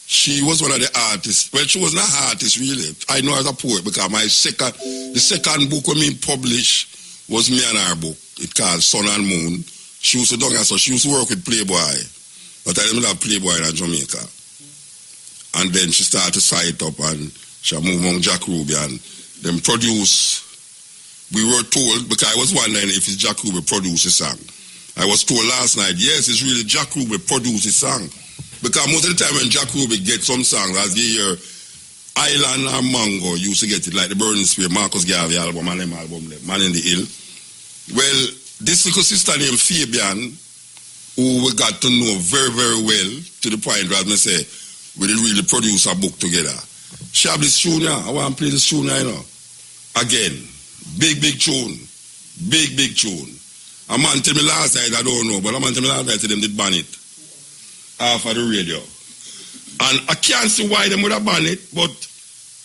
she was one of the artists. Well, she was not an artist, really. I know her as a poet because the second book we published was me and her book. It called Sun and Moon. She used to do so she used to work with Playboy, but I didn't have Playboy in Jamaica. And then she started to sight up and she moved on Jack Ruby and then produce. We were told, because I was wondering if it's Jack Ruby produced the song. I was told last night, yes, it's really Jack Ruby produced the song. Because most of the time when Jack Ruby gets some songs, as you hear Island or Mango used to get it, like the Burning Spear, Marcus Garvey album, and them album, Man in the Hill. Well, this little sister named Fabian, who we got to know very, very well, to the point where I say, we did really produce a book together. She have this tune now. I want to play this tune now, you know. Again, big tune. Big tune. A man tell me last night, I don't know, but a man tell me last night, them did ban it. Off of the radio. And I can't see why them would have banned it, but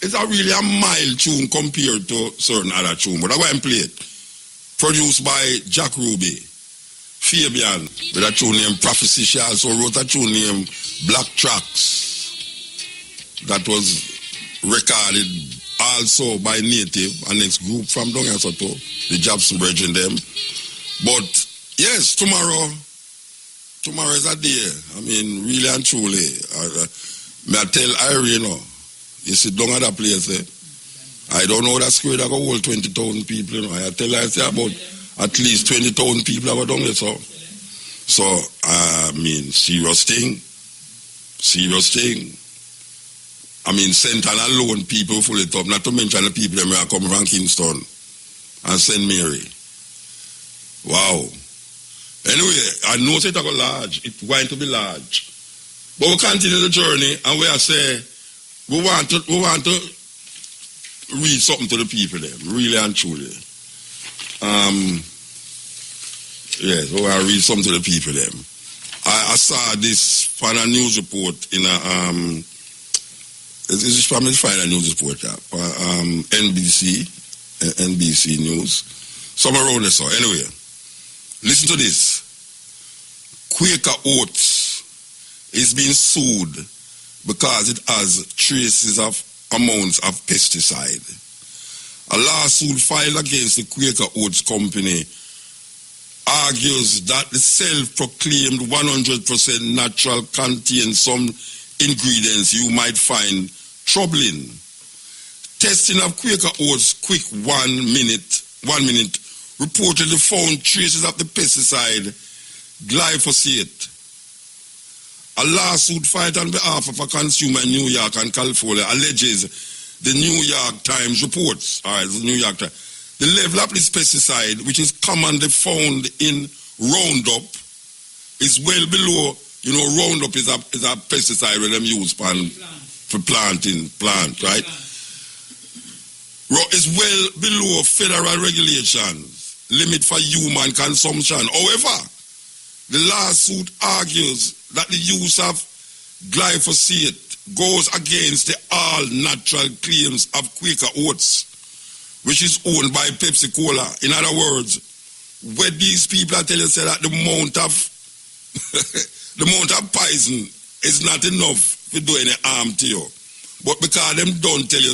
it's a really a mild tune compared to certain other tune. But I go and play it. Produced by Jack Ruby. Fabian, with a tune named Prophecy. She also wrote a tune named Black Tracks. That was recorded also by Native, a next group from down here, the Jobson Bridge and them. But yes, tomorrow is a day. I mean, really and truly. May I tell Irene, you sit down at that place, I don't know that square that go hold 20,000 people, I tell her, I say about at least 20,000 people have done it, So, I mean, serious thing. I mean, St. Anna alone, people full it up, not to mention the people that are coming from Kingston and St. Mary. Wow. Anyway, I know it's going large. It's going to be large. But we continue the journey, and we are say we want to read something to the people there, really and truly. Yes, we want to read something to the people there. I saw this on a news report in a this is from the final news report, NBC News. Somewhere around there, so anyway. Listen to this. Quaker Oats is being sued because it has traces of amounts of pesticide. A lawsuit filed against the Quaker Oats company argues that the self-proclaimed 100% natural contains some ingredients you might find troubling. Testing of Quaker Oats Quick 1 minute reportedly found traces of the pesticide glyphosate. A lawsuit filed on behalf of a consumer in New York and California alleges the New York Times reports, the level of this pesticide, which is commonly found in Roundup, is well below, Roundup is a pesticide where them use for planting plant, right? Is well below federal regulations. Limit for human consumption. However, the lawsuit argues that the use of glyphosate goes against the all-natural claims of Quaker Oats, which is owned by Pepsi Cola. In other words, where these people are telling you that the amount of poison is not enough to do any harm to you, but because them don't tell you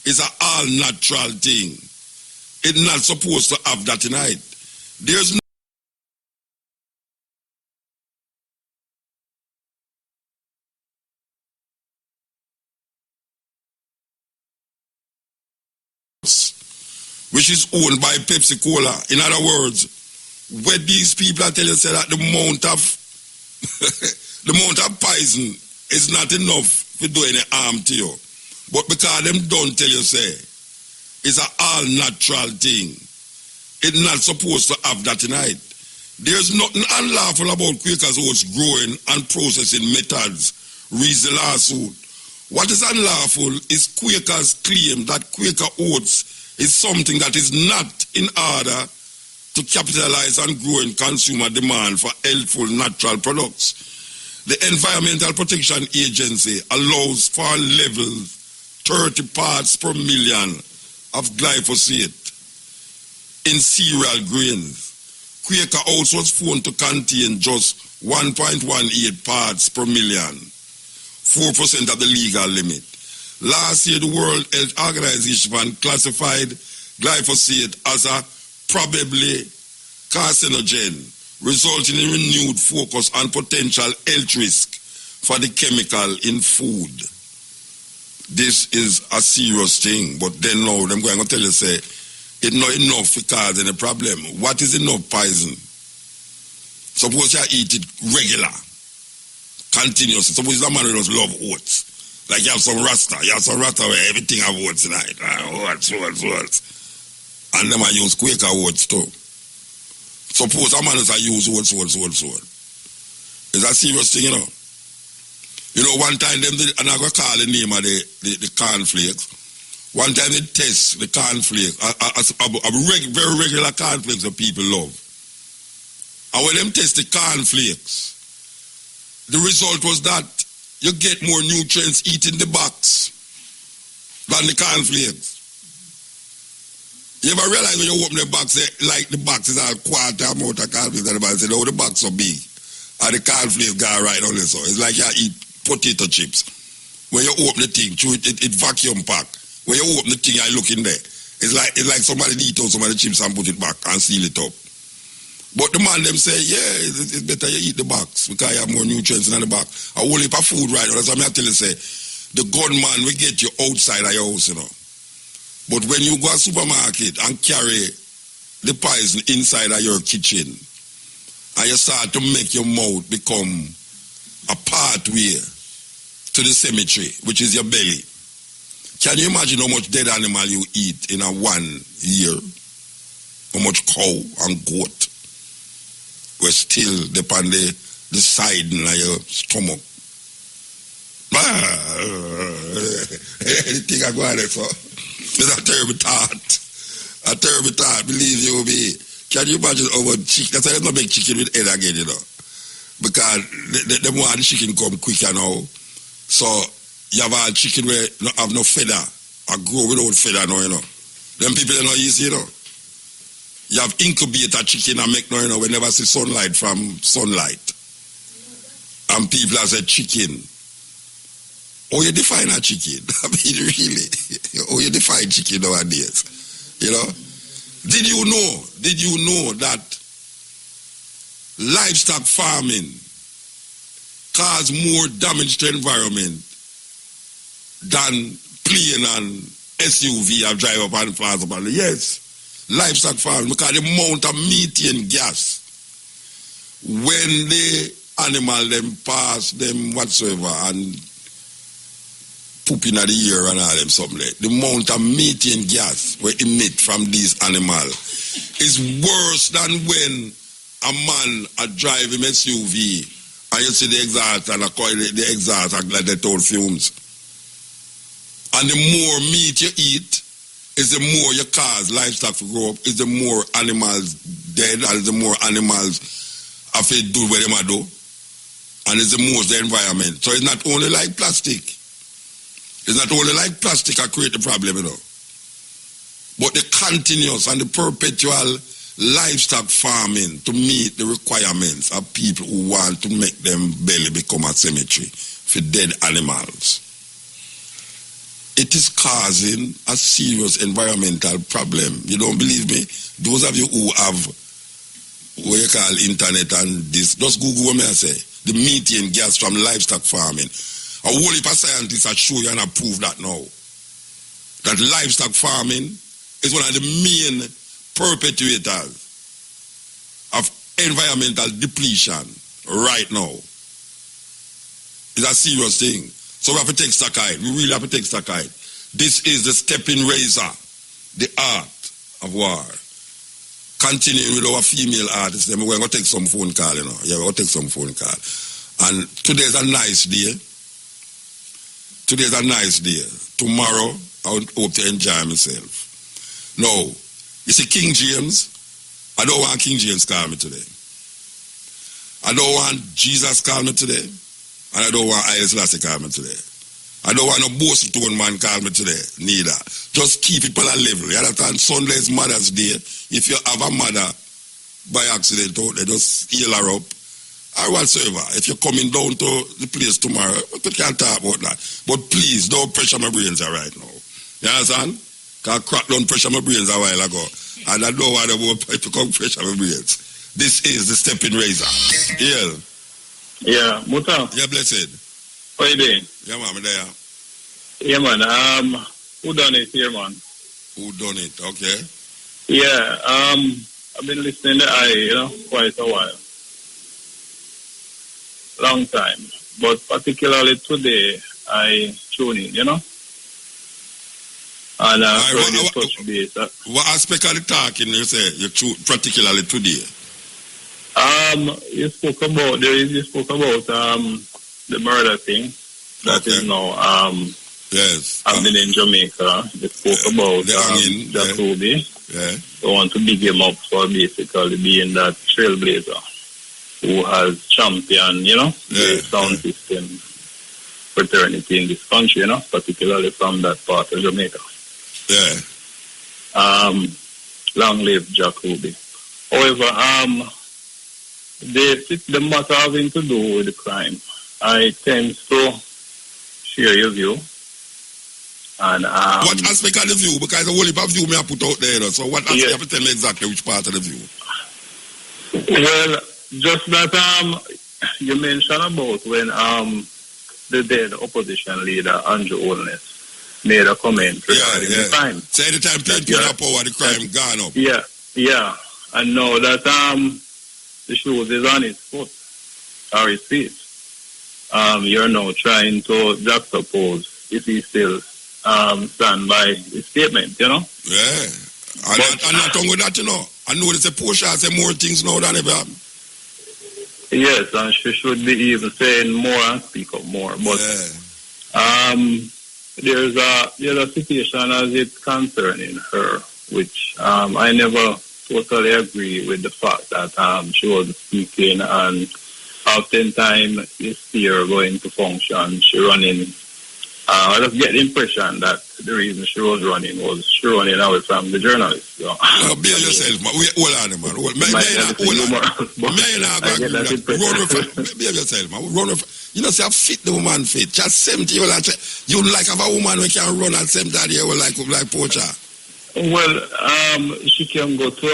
it's an all-natural thing. It's not supposed to have that tonight. There's no which is owned by Pepsi Cola. In other words, where these people are telling you that the amount of poison is not enough to do any harm to you, but because them don't tell you it's an all-natural thing. It's not supposed to have that tonight. There's nothing unlawful about Quaker Oats growing and processing methods, reads the lawsuit. What is unlawful is Quaker's claim that Quaker Oats is something that is not in order to capitalize on growing consumer demand for healthful natural products. The Environmental Protection Agency allows for levels 30 parts per million of glyphosate in cereal grains. Quaker House was found to contain just 1.18 parts per million, 4% of the legal limit. Last year, the World Health Organization classified glyphosate as a probably carcinogen, resulting in renewed focus on potential health risk for the chemical in food. This is a serious thing, but then now I'm going to tell you, say, it's not enough to cause any problem. What is enough poison? Suppose you eat it regular, continuously. Suppose the man who does love oats. Like you have some rasta where everything have oats in it. Oats. And them I use Quaker oats too. Suppose a man is use oats. It's a serious thing, you know. You know, one time them did, and I go call the name of the cornflakes. One time they test the cornflakes, very regular cornflakes that people love. And when them test the cornflakes, the result was that you get more nutrients eating the box than the cornflakes. You ever realize when you open the box, like the box is all quarter amount of cornflakes, and the man said, oh, the box so big. And the cornflakes go right on it, so it's like you eat potato chips. When you open the thing, it vacuum pack. When you open the thing, I look in there. It's like somebody eat out some of the chips and put it back and seal it up. But the man them say, yeah, it's better you eat the box because you have more nutrients in the box. A whole heap of food right now. That's what I tell you, say, the gunman will get you outside of your house, you know. But when you go to a supermarket and carry the poison inside of your kitchen, and you start to make your mouth become a pathway to the cemetery, which is your belly. Can you imagine how much dead animal you eat in a 1 year? How much cow and goat were still upon the side of your stomach? Anything I go on there for? It's a terrible thought. A terrible thought, believe you me. Can you imagine how much chicken? That's why there's no big chicken with head again, you know. Because the more the chicken come quicker now. So you have a chicken where not have no feather or grow without feather now, you know. Them people are not easy, you know. You have incubator chicken and make no, you know, we never see sunlight from sunlight. And people have said chicken. Oh, you define a chicken? I mean, really? Oh, you define chicken nowadays? You know? Did you know that livestock farming cause more damage to the environment than plane and SUV and drive up and pass up? Yes, livestock farming, because the amount of methane gas when the animal them pass them whatsoever and poop in the air and all them something like, the amount of methane gas we emit from these animals is worse than when a man drive him SUV and you see the exhaust and the exhaust and like they told fumes. And the more meat you eat, is the more you cause livestock to grow up, is the more animals dead, and the more animals have to do what they do, and it's the most the environment. So it's not only like plastic. It's not only like plastic that create the problem, you know. But the continuous and the perpetual livestock farming to meet the requirements of people who want to make them belly become a cemetery for dead animals. It is causing a serious environmental problem. You don't believe me? Those of you who have what you call internet and this, just Google what I say. The methane gas from livestock farming. A whole heap of scientists are show you and prove that now. That livestock farming is one of the main perpetuators of environmental depletion right now. It's a serious thing. So we have to take stock of it. We really have to take stock of it. This is the stepping razor, the art of war. Continuing with our female artists, then we're going to take some phone call, you know. Yeah, we're going to take some phone call. And today's a nice day. Today's a nice day. Tomorrow, I hope to enjoy myself. Now, you see King James? I don't want King James call me today. I don't want Jesus call me today. And I don't want Haile Selassie call me today. I don't want no boast tone man call me today, neither. Just keep it on a level. You understand? Sunday is Mother's Day. If you have a mother by accident out there, just heal her up. Or whatsoever. If you're coming down to the place tomorrow, we can't talk about that. But please, don't pressure my brains right now. You understand? Because I cracked down pressure my brains a while ago. And I don't want to come pressure my brains. This is the Stepping Razor. Yeah. Yeah, Muta. Yeah, blessed. How you doing? Yeah, man, I'm there. Yeah, man. Who done it here, man? Who done it? Okay. Yeah, I've been listening to I, quite a while. Long time. But particularly today, I tune in, And I touch base. What aspect of the talking you say, particularly today? You spoke about the murder thing that is now yes. happening in Jamaica. You spoke about Jacoby. Yeah. I want to big him up for basically being that trailblazer who has championed, the sound system fraternity in this country, particularly from that part of Jamaica. Yeah. Long live Jacoby. However, the matter having to do with the crime, I tend to share your view. And what aspect of the view? Because the whole heap of view me I put out there. So what aspect you have to tell me exactly which part of the view? Well, just that you mentioned about when the dead opposition leader Andrew Holness made a comment regarding the crime. So anytime plenty of power, the crime gone up. Yeah. And now that the shoes is on his foot or his feet, you're now trying to juxtapose if he still stand by his statement, Yeah. And not only that, I know there's a Porsche say more things now than ever. Yes, and she should be even saying more and speak up more. But there's a situation as it's concerning her, which I never totally agree with the fact that she was speaking, and oftentimes you see her going to function, she running. I just get the impression that the reason she was running away from the journalists. So. No, be yourself, man. Hold on, man. Behave yourself, man. Run with, say, I fit the woman fit. Just 70 years old. You like have a woman who can run at 70 years old like Poacher. Well, she can go to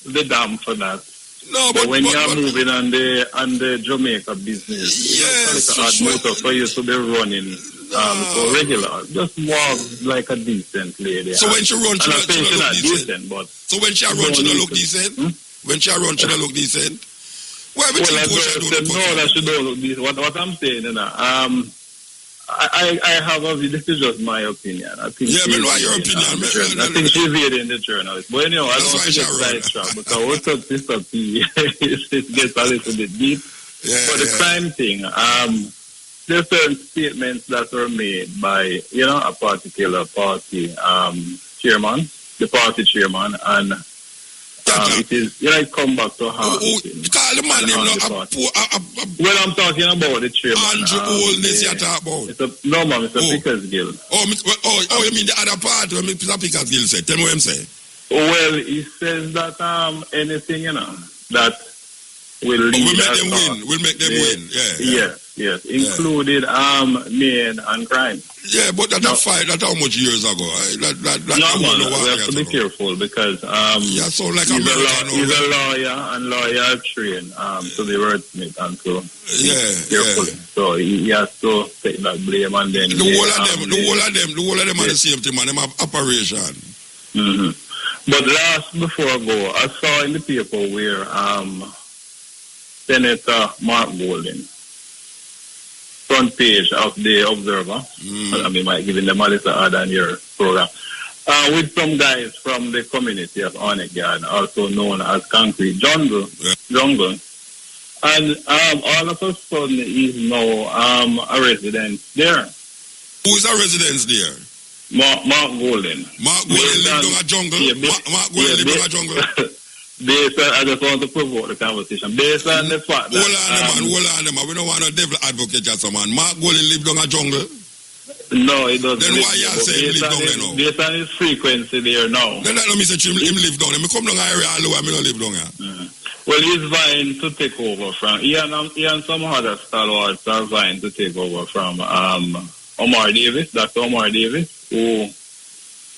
the dam for that. No, but when you're moving on the Jamaica business, it's motor for you to be running so regular. Just walk like a decent lady. So when she runs, she don't look decent. But so when she runs, she don't look decent. When she runs, she don't look decent. Well, she don't look decent. What I'm saying, I have this is just my opinion. I think your opinion. I think she's in the journalist. But anyway, I don't want to get sidetracked because what's up this up it gets a little bit deep. But the crime thing, there's certain statements that were made by, a particular party chairman, the party chairman, and it is, it come back to harm. Call the man well, I'm talking about the chairman. Andrew Holness you're talking about. No, man, it's a Pickersgill. You mean the other part? Mr. Pickersgill said. Tell me what him say. Well, he says that anything, that will lead We'll make them win. Yes. Included men and crime. Yeah, but that's a fight. That's how much years ago? We have to be careful because so like he's a lawyer and lawyer trained to be wordsmith and to carefully. So he has to take that blame and then the whole of them are the same thing, man. Them have operation. But before I go, I saw in the paper where Senator Mark Golding, front page of the Observer, I mean, might giving them a little other than your program, with some guys from the community of Onegard, also known as Concrete Jungle. And all of a sudden, he's now a resident there. Who is a resident there? Mark Golding. Mark Golding live in a jungle? Yeah, Mark Golding live in a jungle? based on, I just want to provoke the conversation. Based on the fact that... Hold on, man. We don't want a devil advocate or someone. Mark Golden live down a jungle. No, it doesn't. Then why you say him live down there now? Based on his frequency there now. Then that don't mean say him live down there. I come down area all over, I don't live down here. Well, he's vying to take over from... He and some other stalwarts are vying to take over from Omar Davis, Dr. Omar Davis, who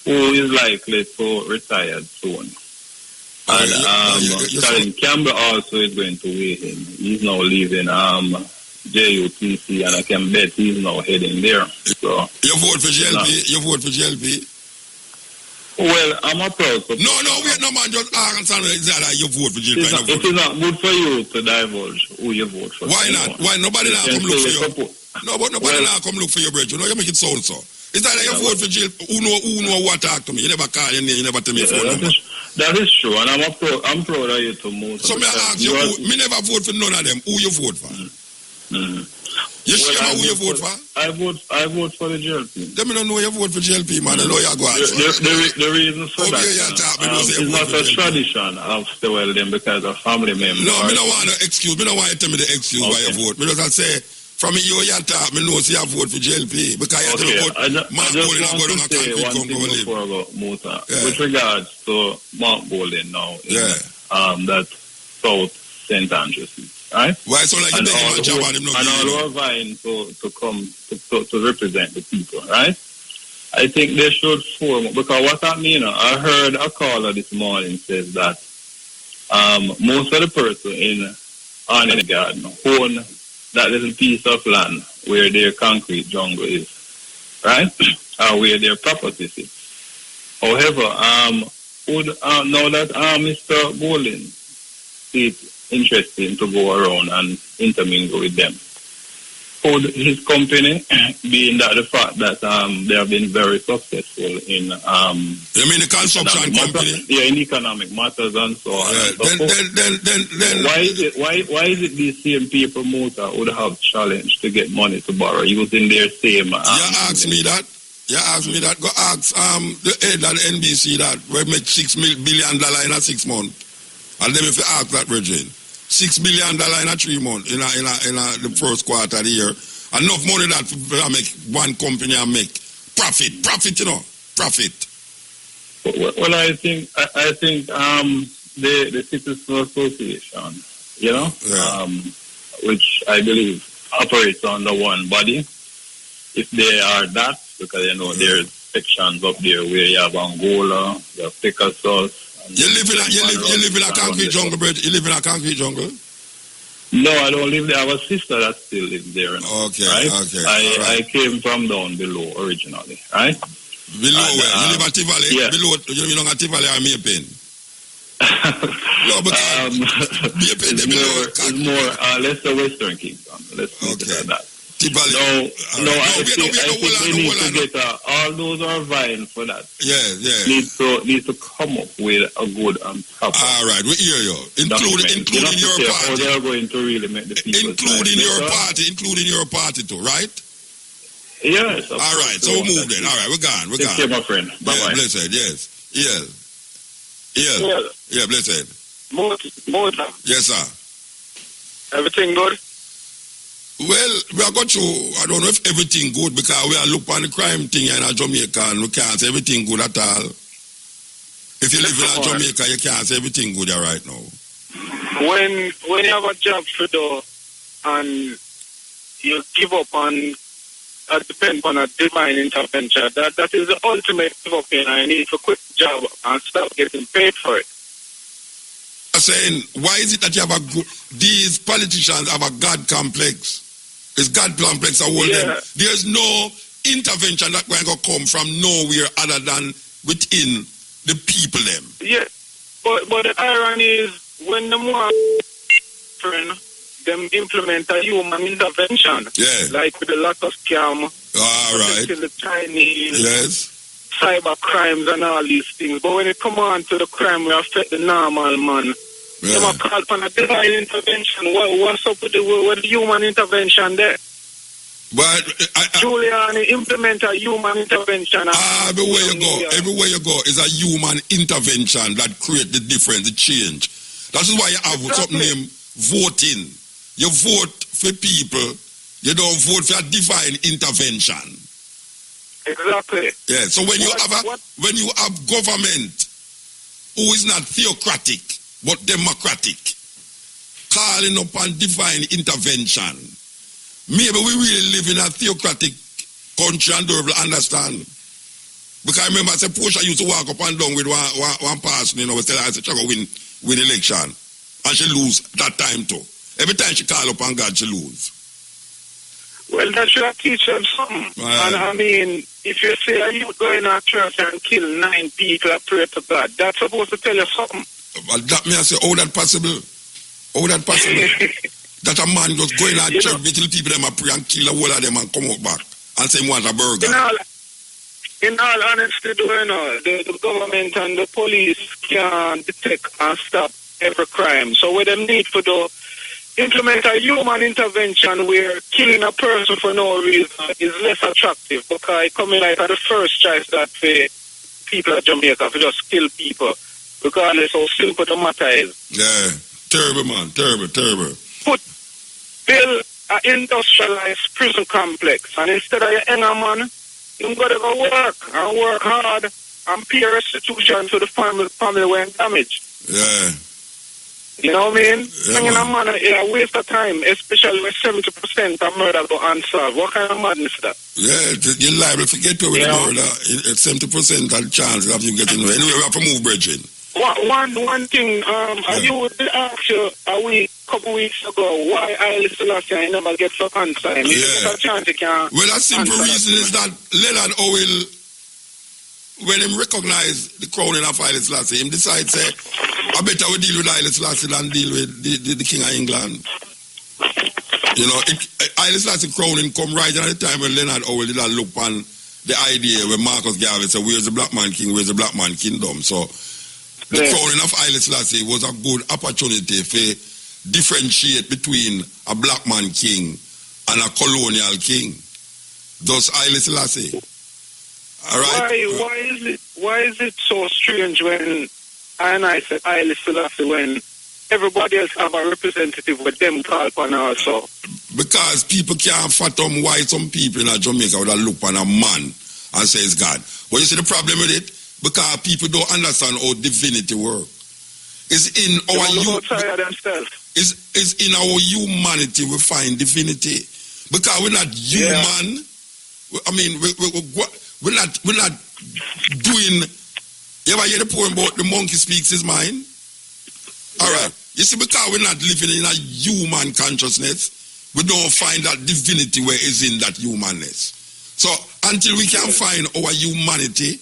is likely to retire soon. And Colin Campbell also is going to weigh in. He's now leaving JUTC, and I can bet he's now heading there. So you vote for GLP? You vote for GLP? Well, I'm a proud supporter. No, wait, no man, just answer exactly you vote for GLP. It is not good for you to divulge who you vote for. Why not? Why nobody now come look for you? No, but nobody now come look for your bread. You know, you make it sound so. It's like you vote for GLP. Who know what talk to me? You never call your name, you never tell me your phone number. That is true, and I'm proud of you to move. So me ask you, me never vote for none of them. Who you vote for? You sure who you vote for? I vote for the GLP. Them don't know you vote for GLP, man. I know you go out. The reason for that is not a tradition of Stewell them because of family members. No, me don't want to excuse. Me don't want you to tell me the excuse why you vote. Me just say, from you talk, me know say you vote for GLP because you tell me about Mark Golden and go down a concrete come go live. About Muta. With regards to Mark Golden now, that South St. Andrews. Right? Why so like and all are vying to come to represent the people, right? I think they should form, because what I mean, I heard a caller this morning says that most of the person in Arnett Garden own that little piece of land where their concrete jungle is, right? Or where their property is. However, now that Mr. Golden is interesting to go around and intermingle with them. Could his company, being that the fact that they have been very successful in you mean the construction company? In economic matters and so on. Then why is it these same people would have challenged to get money to borrow using their same you ask me that? Go ask the head of the NBC that we make $6 billion in a 6 months. And then if you ask that, Virgin. $6 billion in a 3 months in the first quarter of the year. Enough money that make one company and make profit, you know, profit. Well, I think the Citizens Association, you know, which I believe operates under one body. If they are that, because you know there's sections up there where you have Angola, you have Pegasus. You live in a concrete jungle, bro. You live in a concrete jungle? No, I don't live there. I have a sister that still lives there. Okay, right? Okay. I came from down below originally, right? Below where? You live at Tivoli? Yeah. Below, you know at Tivoli or Maypen? No, because Maypen, it's more less the Western Kingdom. Let's leave it at that. Tivoli. I think we need to get all those are vying for that. Yeah. Need to come up with a good and proper. All right, we hear you. Including your party. How they are going to really make the people. Including your party too, right? Yes. All right, so we'll move then. All right, we're gone. Take care, my friend. Bye-bye. Blessed, yes. Yeah, blessed. More. Yes, sir. Everything good? Well, we are going to, I don't know if everything good because we are looking on the crime thing in Jamaica and we can't say everything good at all. If you live in Jamaica, you can't say everything good right now. When you have a job to do and you give up on depend on a divine intervention, that is the ultimate give up in. I need to quit the job and stop getting paid for it. I'm saying, why is it that you have these politicians have a God complex? It's God complex of all them. There's no intervention that going to come from nowhere other than within the people them. Yeah, but the irony is when the more them implement a human intervention, like with the lot of scam, the Chinese, cyber crimes and all these things. But when it come on to the crime, we affect the normal man. Them a call for a divine intervention. What's up with the human intervention there? But Giuliani implement a human intervention. Everywhere you go is a human intervention that create the difference, the change. That is why you have something named voting. You vote for people. You don't vote for a divine intervention. Exactly. Yeah. So when you have government who is not theocratic but democratic, calling upon divine intervention. Maybe we really live in a theocratic country and don't understand. Because I remember I said Portia used to walk up and down with one person, you know, was telling her she go win election. And she lose that time too. Every time she call upon God, she lose. Well, that should teach them something. And I mean, if you say a youth going to church and kill 9 people and pray to God, that's supposed to tell you something. Well, that me I say, how that possible? How that possible? That a man just going to church, little people them a pray and kill a whole of them and come out back and say he want a burger. In all honesty, you know, the government and the police can detect and stop every crime. So what them need to do, implement a human intervention where killing a person for no reason is less attractive, because it coming like the first choice that people at Jamaica to just kill people, regardless how simple the matter is. Yeah, terrible, man, terrible. Build an industrialized prison complex, and instead of your younger man, you got to go work hard and pay restitution to the family when damaged. Yeah. You know what I mean? Yeah, Hanging a man is a waste of time, especially when 70% of murder go unsolved. What kind of madness is that? Yeah, you're liable to get away with murder. 70% of the chance of you getting away. Anyway, we have to move, Bridget. One thing, you did ask you couple weeks ago why Haile Selassie never get for answer. Well, a simple reason is that Leonard Howell, when he recognized the crowning of Haile Selassie, he decided, say, I better we deal with Haile Selassie than deal with the King of England. You know, Haile Selassie crowning come right at the time when Leonard Howell did not look on the idea when Marcus Garvey said, where's the black man king, where's the black man kingdom? So the crowning of Haile Selassie was a good opportunity for differentiate between a black man king and a colonial king. Thus Haile Selassie. All right. Why is it so strange when I said Haile Selassie when everybody else have a representative with them call upon also? Because people can't fathom why some people in Jamaica would look on a man and say it's God. Well, you see the problem with it? Because people don't understand how divinity works. It's in our humanity we find divinity. Because we're not human. I mean, we're not doing. You ever hear the poem about the monkey speaks his mind? All right. You see, because we're not living in a human consciousness, we don't find that divinity where is in that humanness. So until we can find our humanity,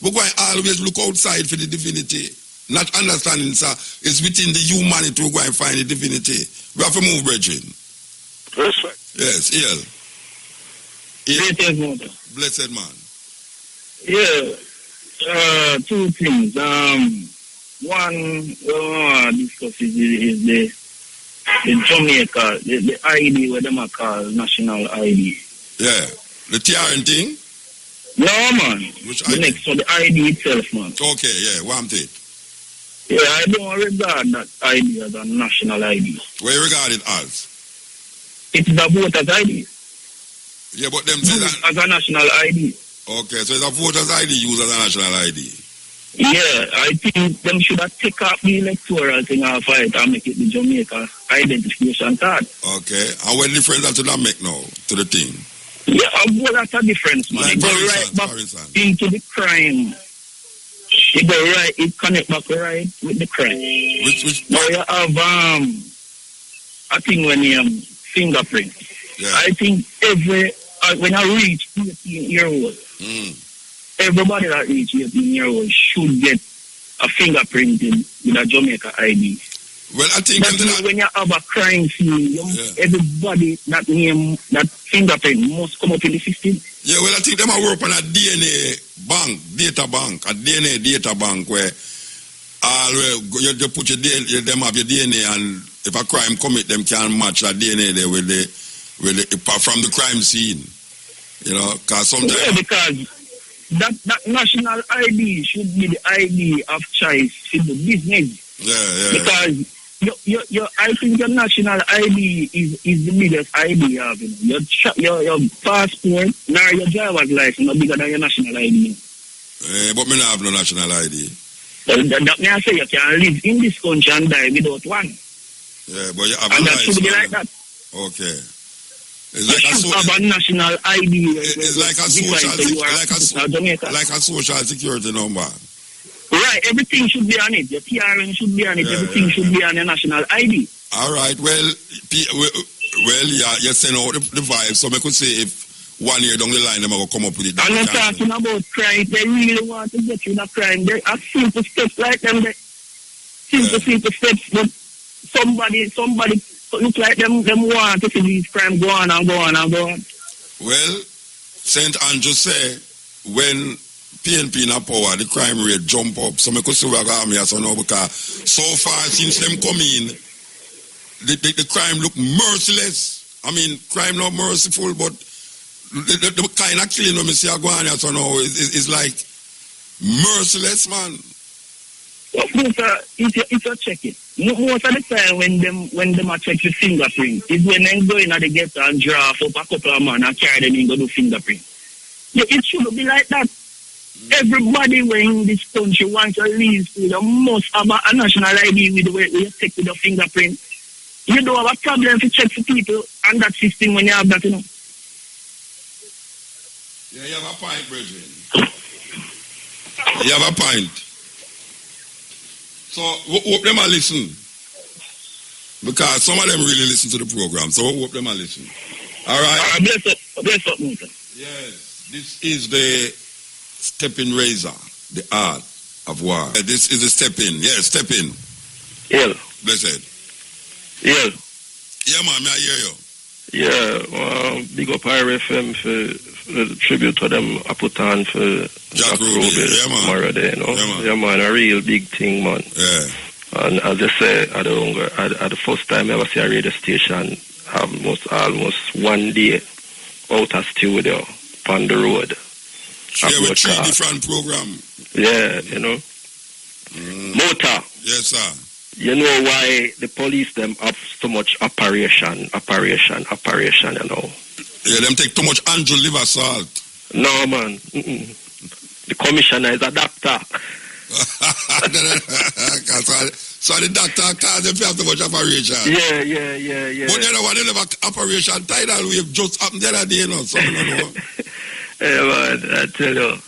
we're going to always look outside for the divinity. Not understanding, sir, it's within the humanity we're going to find the divinity. We have to move, brethren. Respect. Yes, Ian. Blessed man. Yeah. 2 things. One, discuss is the Jamaica, the ID, what them call national ID. Yeah. The TRN thing? No, man. Which the ID? next one, the ID itself, man. Okay, yeah, one thing. Yeah, I don't regard that ID as a national ID. Where you regard it as? It is a voter's ID. Yeah, but them say that as a national ID. Okay, so it's a voter's ID used as a national ID. Yeah, I think them should have taken up the electoral thing off it and make it the Jamaica identification card. Okay, and what difference that to that make now to the thing? Yeah, well, that's a difference, man. Like it go right back into the crime. It go right, it connect back right with the crime. Which now you have I think when you fingerprint. Yeah. I think when I reach 18-year-old, everybody that reach 18-year-old should get a fingerprinting with a Jamaica ID. Well, I think when you have a crime scene, everybody that name, that fingerprint must come up in the system. Yeah, well, I think them are work on a DNA bank, data bank, a DNA data bank where you put your DNA, them have your DNA, and if a crime commit, them can match that DNA there with from the crime scene. You know, because sometimes... Yeah, because that national ID should be the ID of choice in the business. Yeah. Because I think your national ID is the biggest ID you have. You know? Your passport, now your driver's license are bigger than your national ID. But me not have no national ID. That may I say you can live in this country and die without one. Yeah, but you have and a that should be like that. Okay. It's like you should have a national ID. It's like a social security number. Right, everything should be on it. Your TRN should be on it. Everything should be on your national ID. All right. Well, you send out the vibe, so I could say if 1 year down the line, they're going to come up with it. I'm not talking about crime. They really want to get rid of crime. They are simple steps like them. Simple steps. But somebody look like them want to see these crimes go on and go on and go on. Well, St. Andrew say when PNP in power, the crime rate jump up. So I could see what I'm here, so now because so far since them come in, the crime look merciless. I mean, crime not merciful, but the kind of killing when I see going here, so now is like merciless, man. Well, it's a check it. Most of the time when them check the fingerprint is when they go in and they get and draft up a couple of men and carry them in go do fingerprint. Yeah, it should be like that. Everybody in this country wants to leave school, you must have a national ID with the way you take with your fingerprint. You don't have a problem to check for people and that system when you have that, you know. Yeah, you have a point, brethren. You have a point. So, hope them a listen. Because some of them really listen to the program. So, hope them a listen. All right? Bless up, Muta. Yes. This is the stepping razor, the art of war. This is a step in. Yeah, step in. Yeah. Blessed. Yeah. Yeah, man, I hear you. Yeah, big up RFM for the tribute to them I put on for Jack Ruby tomorrow day, you know. Yeah, man, a real big thing, man. Yeah. And as I say, at the first time I ever see a radio station, almost 1 day out of studio on the road. Yeah, with 3 different programs. Yeah, you know. Motor. Yes, sir. You know why the police them have so much operation, you know? Yeah, them take too much Andrew liver salt. No, man. The commissioner is a doctor. So the doctor calls them have too much operation. Yeah. But the other one, they never operation tidal wave just happened the other day, you know. So I don't know. Yeah, man, I tell you.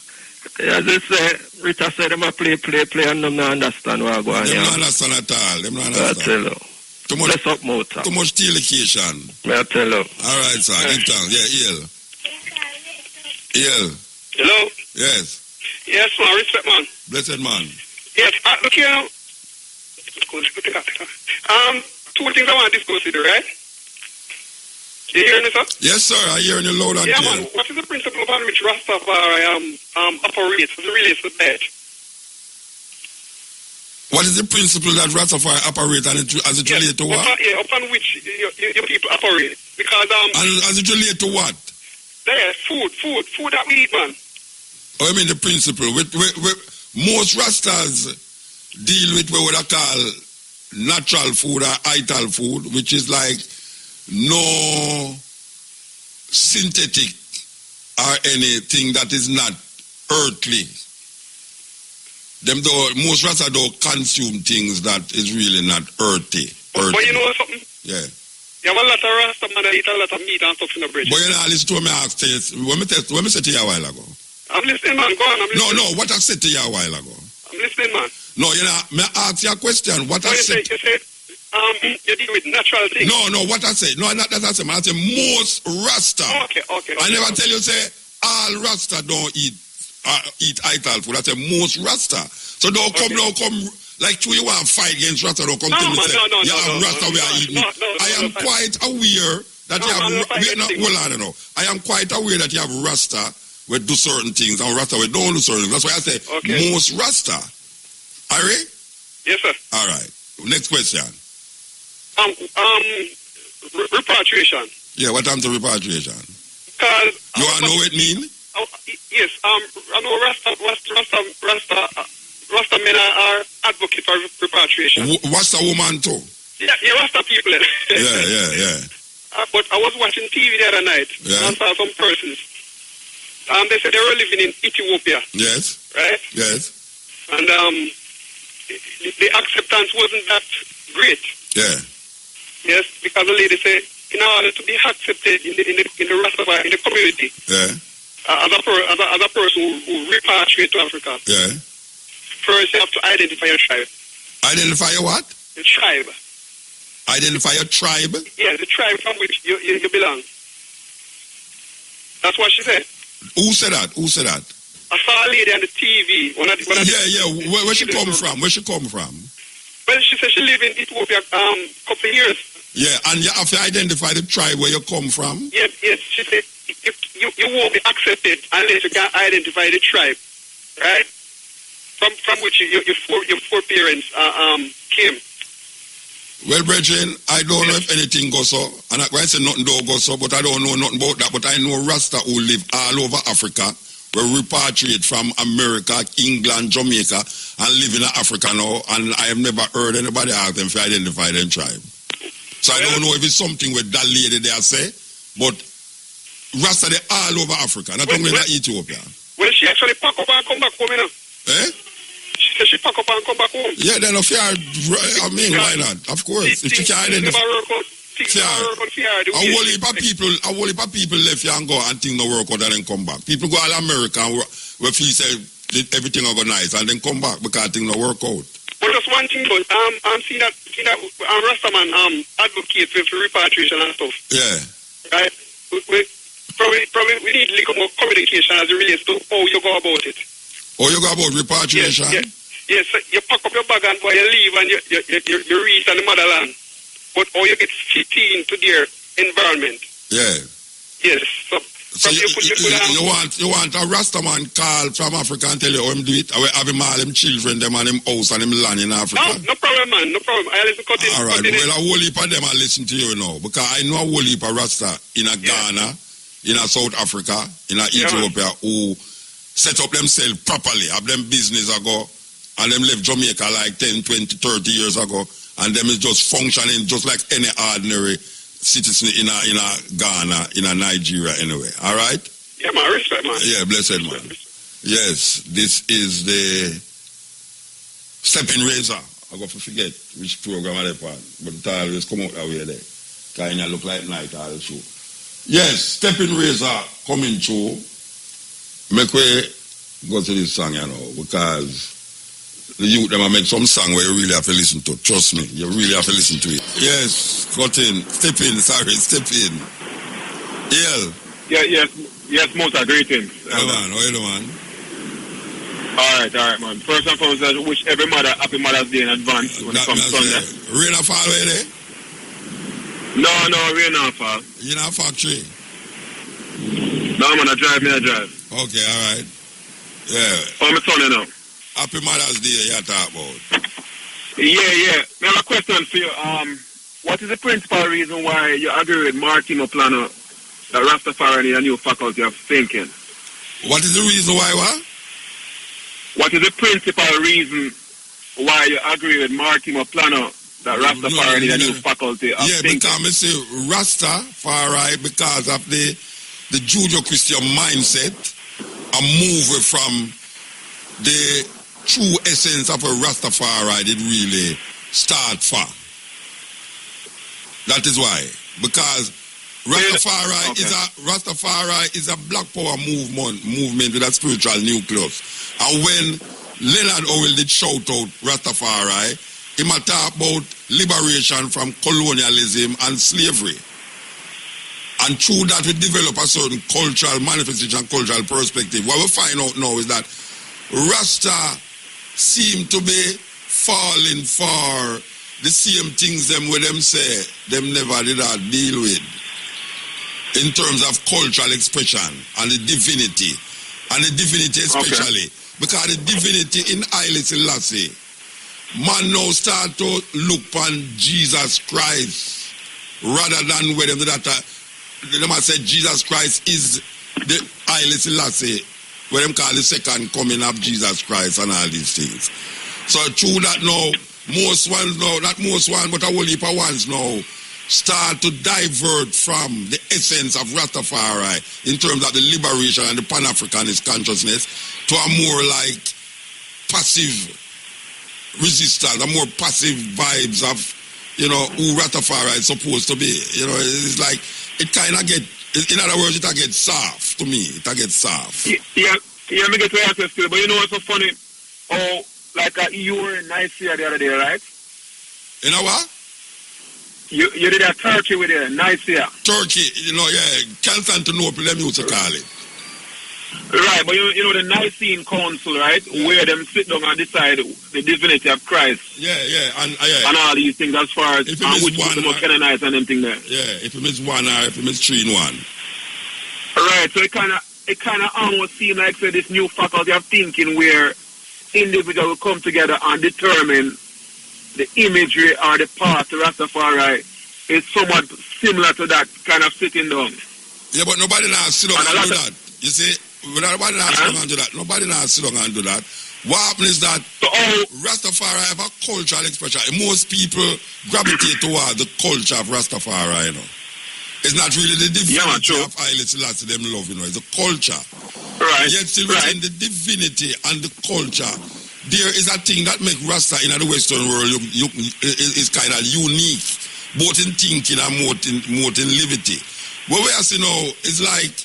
As I say, Rita said them a play, and them not understand what going on. Them not understand at all. Them not understand. I tell you. Too much, Bless up, Motor. Too much telecation. I tell you. All right, sir. Give thanks. Yeah, EL. Hello? Yes. Yes, man. Respect, man. Blessed man. Yes, look here. Two things I want to discuss with you, right? You hearing me, sir? Yes, sir. I hear you loud and clear. Yeah, man. What is the principle upon which Rastafari operates as it relates to that? What is the principle that Rastafari operate and as it relates to what? Upon which your people operate. Because and as it relates to what? There, food that we eat, man. Oh, I mean the principle. Most Rastas deal with what I call natural food or ital food, which is like no synthetic or anything that is not earthly. Most Rasta don't consume things that is really not earthy. But you know something? Yeah. You have a lot of Rasta man that eat a lot of meat and stuff in the bridge. But you know, listen to me ask you. When me said to you a while ago. I'm listening, man. Go on, I'm listening. No, what I said to you a while ago. I'm listening, man. No, you know, may I ask you a question? What I said. You said, you deal with natural things. No, what I said. No, not that I said. I said most Rasta. Okay. I never tell you, say, all Rasta don't eat ital food. I said most Rasta. So don't come, like you want to fight against Rasta, don't come to me and say, Rasta we are eating. I am quite aware that you have, I am quite aware that you have Rasta we do certain things and Rasta we don't do certain things. That's why I say most Rasta. Are you? Yes, sir. All right. Next question. Repatriation. Yeah, what happened to repatriation? Because you want to know what it mean? Yes, I know Rasta men are advocate for repatriation. Rasta woman too? Yeah, Rasta people. yeah. But I was watching TV the other night, and I saw some persons. They said they were living in Ethiopia. Yes. Right? Yes. And the acceptance wasn't that great. Yeah. Yes, because the lady said, in order to be accepted in the Rastafari, in the community, as a person who repatriate to Africa, first you have to identify your tribe. Identify your what? The tribe. Identify your tribe? Yeah, the tribe from which you belong. That's what she said. Who said that? I saw a lady on the TV. Where she come from? Well, she said she lived in Ethiopia couple of years. Yeah, and you have to identify the tribe where you come from. Yes. She said you won't be accepted unless you can identify the tribe, right? From which your foreparents came. Well, brethren, I don't know if anything goes so, and I say nothing don't go so, but I don't know nothing about that. But I know Rasta who live all over Africa, will repatriate from America, England, Jamaica, and live in Africa now, and I have never heard anybody ask them to identify their tribe. So I don't know if it's something with that lady there say, but Rasta they all over Africa, not only in Ethiopia. Well, she actually pack up and come back home, you know. Eh? She said she pack up and come back home. Yeah, then why not? Of course. If she can identify. A whole heap of people left here and go and think no work out and then come back. People go all America and we feel say everything organized and then come back because things no work out. Well, just one thing, but I'm seeing that Rastaman advocate for repatriation and stuff. Yeah. Right? We probably we need a little more communication as it relates to how you go about it. Oh, you go about repatriation? Yes, you pack up your bag and you leave and you reach on the motherland. But how you get fit into their environment. Yeah. Yes. So you want a Rastaman call from Africa and tell you how him do it? I will have him all them children, them and him house and him land in Africa? No problem, man. No problem. I listen to all right. Well, a whole heap of them I listen to you now. Because I know a whole heap of Rasta in Ghana, in South Africa, in Ethiopia who set up themselves properly, have them business ago, and them left Jamaica like 10, 20, 30 years ago, and them is just functioning just like any ordinary citizen in Ghana, in Nigeria anyway. All right? Yeah, man. Respect, man. Yeah, blessed, man. Yes, this is the Stepping Razor. I got to forget which program I on, but it always come out that way there. Kind of look like night all show. Yes, Stepping Razor coming through. Make way go to this song, you know, because the youth them make some song where you really have to listen to. Trust me, you really have to listen to it. Yes, cut in, step in. EL. Yes, most greetings. How you doing, man? All right, man. First and foremost, I wish every mother happy Mother's Day in advance when it comes Sunday. Rain or fall away there? No, rain or fall. You in a factory? No, man, I drive. Okay, all right. Yeah. How am I turning now? Happy Mother's Day, you talk about. Yeah. I have a question for you. What is the principal reason why you agree with Martin Oplano that Rastafari need a new faculty of thinking? What is the reason why what? What is the principal reason why you agree with Martin Oplano that Rastafari need a new faculty of thinking? Yeah, because I say Rastafari because of the Judeo-Christian mindset and move from the true essence of a Rastafari did really start for. That is why. Because Rastafari is a black power movement with a spiritual nucleus. And when Leonard Howell did shout out Rastafari, he might talk about liberation from colonialism and slavery. And through that, we develop a certain cultural manifestation, cultural perspective. What we find out now is that Rasta seem to be falling for the same things them with them say them never did not deal with in terms of cultural expression and the divinity. And the divinity especially. Because the divinity in Haile Selassie, man now start to look on Jesus Christ rather than where them that them say Jesus Christ is the Haile Selassie, what them call the second coming of Jesus Christ and all these things. So true that now, most ones now, not most ones, but a whole heap of ones now, start to divert from the essence of Rastafari in terms of the liberation and the Pan-Africanist consciousness to a more like passive resistance, a more passive vibes of, you know, who Rastafari is supposed to be. You know, it's like, it kind of get, in other words, it gets soft to me. It gets soft. Yeah, me get to answer still, but you know what's so funny? Oh, like you were in Nicaea the other day, right? You know what? You did a Turkey with it, Nicaea. Turkey, you know, yeah, Constantinople, them used to call it. Right, but you know the Nicene Council, right? Yeah. Where them sit down and decide the divinity of Christ. Yeah, and all these things as far as which the most canonized and them thing there. Yeah, if you miss one or if you miss 3 in 1. Right, so it kind of almost seems like say this new faculty of thinking where individuals will come together and determine the imagery or the path to Rastafari is somewhat similar to that kind of sitting down. Yeah, but nobody now sit down and do that. You see, nobody now sit down and do that. Nobody now sit down and do that. What happens is that Rastafari have a cultural expression. Most people gravitate toward the culture of Rastafari, you know. It's not really the divinity of Haile Selassie them love, you know. It's the culture. Right. Yet still within the divinity and the culture, there is a thing that makes Rasta in the Western world is kind of unique, both in thinking and more in liberty. What we are seeing now is like,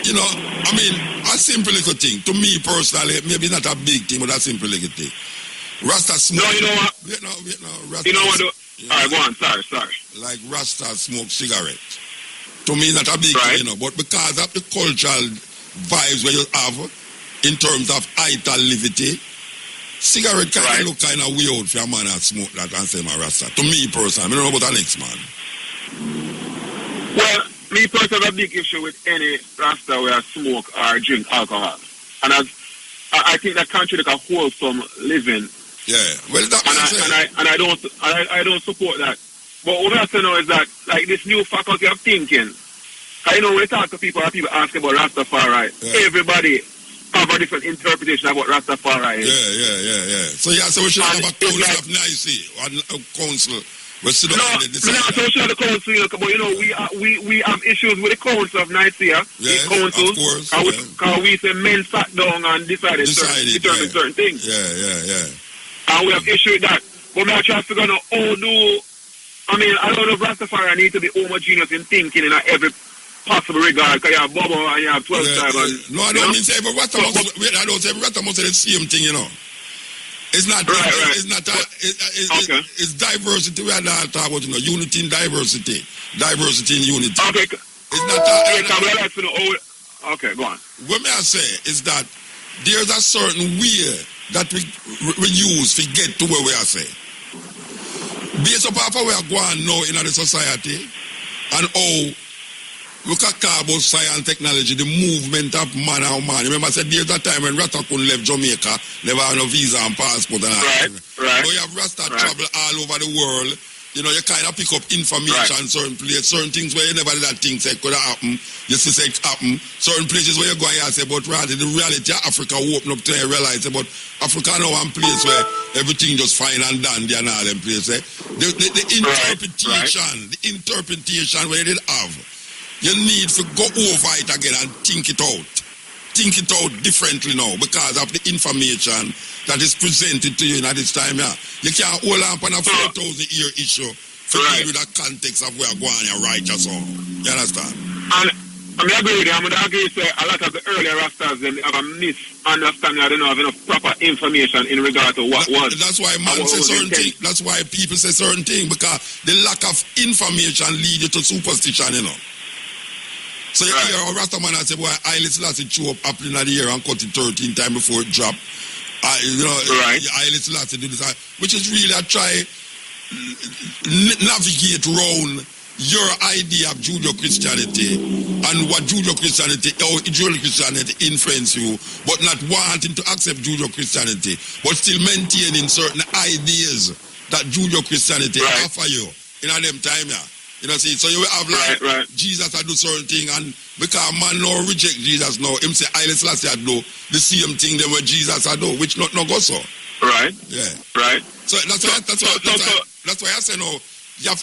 you know, I mean, a simple little thing. To me personally, maybe not a big thing, but a simple little thing. Rasta smoke. No, you know what? Rasta, you know what? Alright, go on. Sorry. Like Rasta smoke cigarette. To me, not a big thing, you know, but because of the cultural vibes where you have in terms of height and liberty, cigarette kind of look kind of weird for a man that smoke that and say my Rasta. To me personally, I don't know about the next man. Well, me personally have a big issue with any Rasta where I smoke or drink alcohol. And I think that contradicts a wholesome living. Yeah, well, I don't support that. But what I say now is that, like, this new faculty of thinking, I know when you talk to people and people ask about Rastafari, everybody have a different interpretation about Rastafari. Yeah. So we should have a council of Nicaea, a council. We should have the council, but you know, we have issues with the council of Nicaea. Yes, council, of course. Because we say men sat down and determined certain things. Yeah. And we have issue with that. But I try to figure out I don't know if Rastafari need to be homogeneous in thinking in every possible regard, because you have Bobo and you have 12 tribe. No, I don't mean say every Rasta must say the same thing, you know. It's not it's not it's diversity we are not talking about, you know, unity in diversity. Diversity in unity. Okay. It's not okay, go on. What may I say is that there's a certain way that we use to get to where we are saying. Based upon how we are going now in the society and how we can talk about science and technology, the movement of man and man. Remember I said there's a time when Rasta couldn't leave Jamaica, never had no visa and passport and all. Right. Now you have Rasta travel all over the world. You know, you kind of pick up information certain places, certain things where you never did that thing say could happen. You see say it happen. Certain places where you go and you say, but rather the reality of Africa open up to you realize about Africa now one place where everything just fine and dandy and all them places. The interpretation where you did have, you need to go over it again and think it out. Think it out differently now because of the information that is presented to you in this time. Yeah. You can't hold on a 4,000-year issue to deal with the context of where going and righteous on. You understand? And I agree with you. I'm going to agree say a lot of the earlier Rastas them have a misunderstanding. I don't know, have enough proper information in regard to what was. That's why man say certain things. That's why people say certain things, because the lack of information leads you to superstition, you know. So you hear a Rasta man say, boy, Haile Selassie chew up apple in the year and cut it 13 times before it drop. Haile Selassie do this, which is really a try navigate around your idea of Judeo-Christianity and what Judeo-Christianity influence you, but not wanting to accept Judeo-Christianity, but still maintaining certain ideas that Judeo-Christianity offer you in a them time, yeah. You know, see, so you will have like Jesus I do certain thing, and because man now reject Jesus now, him say Haile Selassie I do the same thing them what Jesus I do, which not go so. Right. Yeah. Right. So that's why I say no. You have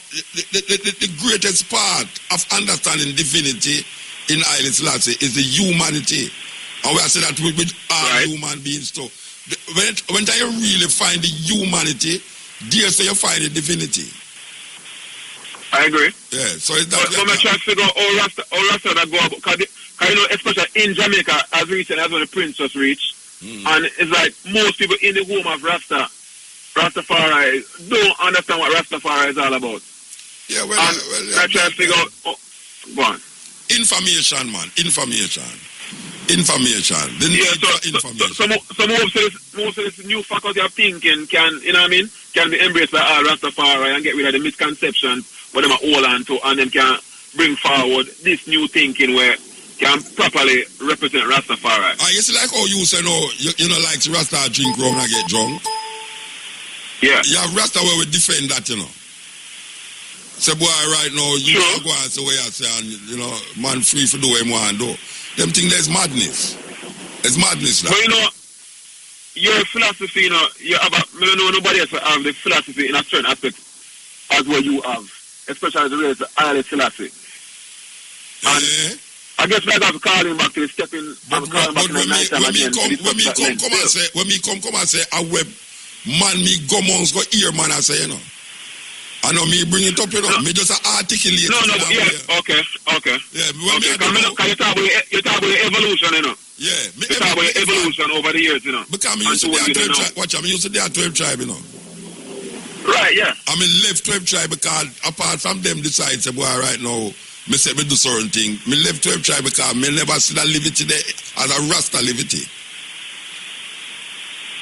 the greatest part of understanding divinity in Haile Selassie is the humanity, and we I say that with all human beings too. When you really find the humanity, there so you find the divinity. I agree. Yeah, so it's that. But I'm trying to figure out how Rasta that go about, because you know, especially in Jamaica, as recent as when the Prince just reached, and it's like most people in the home of Rastafari don't understand what Rastafari is all about. Yeah, well, I try to figure out. Go on. Information, man. Information. The need for information. Most of this new faculty of thinking can, you know what I mean, can be embraced by all Rastafari and get rid of the misconceptions what them are hold on to, and them can bring forward this new thinking where can properly represent Rastafari. It's like how you say no, you know, like Rasta drink rum and get drunk. Yeah. You have Rasta where we defend that, you know. Say boy right now, you can't go and say what you say, and you know, man free for do what he want to do. Them think there's madness. It's madness. But you know, your philosophy, you know, you have I know nobody else have the philosophy in a certain aspect as what you have, especially as it relates to Haile Selassie. And I guess we have to call him back to the stepping. But when me come and say, I web man, me go months go ear man, I say, you know. I know me bring it up, you know. Me just articulate. Okay. Yeah, you talk about the evolution, you know. Yeah, you talk about the evolution over the years, you know. Because me used to be a 12 tribe. Watch, I used to be a 12 tribe, you know. Right, yeah. I mean, left 12 tribe because apart from them decide, say, boy, right now, me say me do certain thing. Me left 12 tribe because me never see that liberty there as a Rasta liberty.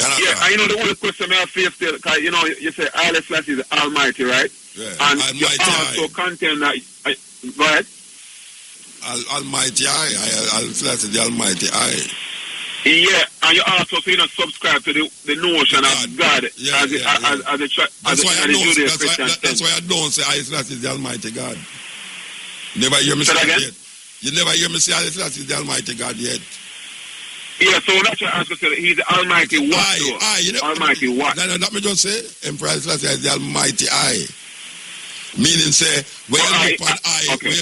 Yeah, I know the only question I have still, because you know, you say Haile Selassie is Almighty, right? Yeah, and Almighty you also contend that, go ahead. Almighty I, Haile Selassie the Almighty I. Yeah, and you also so you know, subscribe to the notion of God as a Judeo-Christian. That's why I don't say Haile Selassie is the Almighty God. Never hear me say that yet. You never hear me say Haile Selassie is the Almighty God yet. Yeah, so that's what I was going to say. He's the Almighty what? You know, Almighty what? No, let me just say, Emperor Haile Selassie is the Almighty I. Meaning say, when you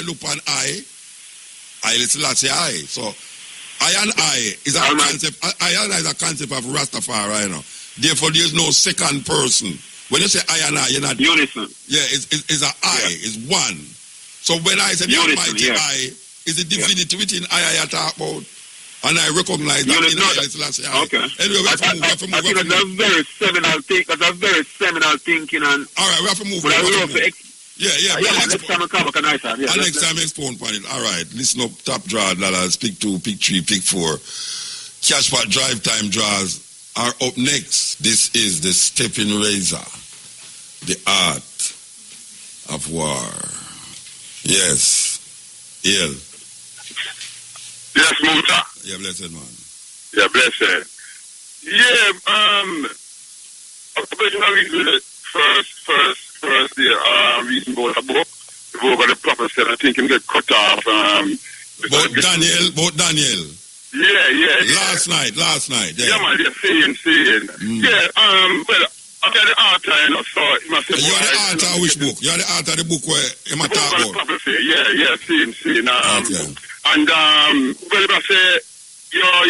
look on I, Haile Selassie I. So, I and I is a concept. I and I is a concept of Rastafari, you know. Therefore, there is no second person. When you say I and I, you're not unison. Yeah, it's a I, it's one. So when I say the Almighty I, is the divinity within I talk about. And I recognize that in Haile Selassie. Okay. Anyway, we have to move. I think that's a very seminal thing. That's a very seminal thinking. And all right, we have to move. Next time I come back a nice time. Yeah, next time I expound upon it. All right, listen up, top draw, Lala, pick 2, pick 3, pick 4. Cashpot drive time draws are up next. This is the Stepping Razor, the art of war. Yes. Ill. Yes, Muta. Yeah, blessed man. Yeah, blessed. Yeah, originally first reading about a book, about the prophet, I think him get cut off. About Daniel. Yeah. Last night. Yeah, man, seeing. Yeah, well, I'm the author, you know, so it must have. You're the author of which book? You're the author of the book where you might talk about. Yeah, seeing. Okay. And well, if I say, you know,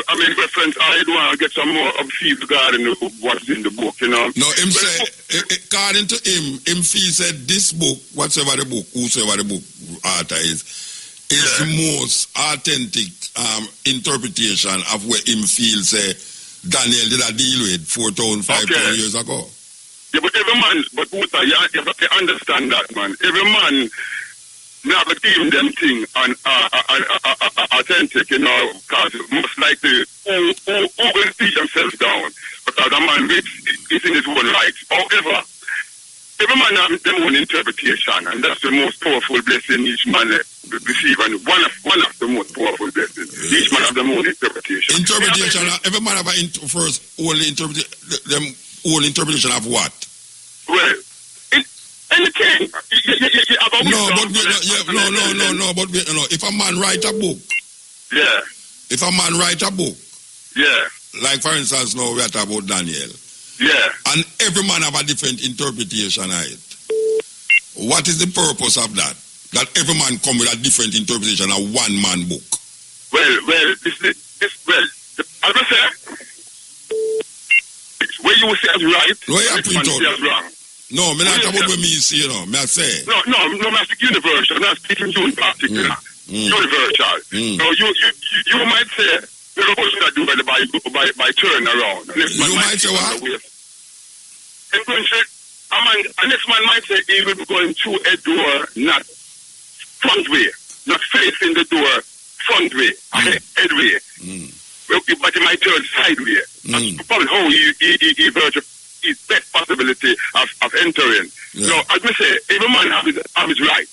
I make reference, I do want to get some more of feed regarding what's in the book, you know. No, him say, according to him feel said this book, whosoever the book author is the most authentic interpretation of what him feel say Daniel did a deal with 4,500 years ago. Yeah, but every man, you have to understand that, man. Every man not believe them thing and authentic, you know, because most likely who will teach themselves down because a man is in his own rights. However, every man has their own interpretation, and that's the most powerful blessing each man receive, and one of the most powerful blessings. Each man has their own interpretation. Every man have only interpretation of what? Well, Anything. If a man write a book. Yeah. If a man write a book. Yeah. Like for instance now we are talking about Daniel. Yeah. And every man have a different interpretation of it. What is the purpose of that? That every man come with a different interpretation of one man book. Well, as I say, where you say as right, no, you print out. As wrong. No, me not about what me say, you know. Me I say. No, I speak universal. I'm not speaking you in particular. Universal. So you might say, you're supposed to do by turn around. You might say what? And a next man might say he will be going through a door, not front way, not facing the door, front way, head way. But he might turn sideways. That's probably how he verge his best possibility of entering. Yeah. So, as we say, every man have his right.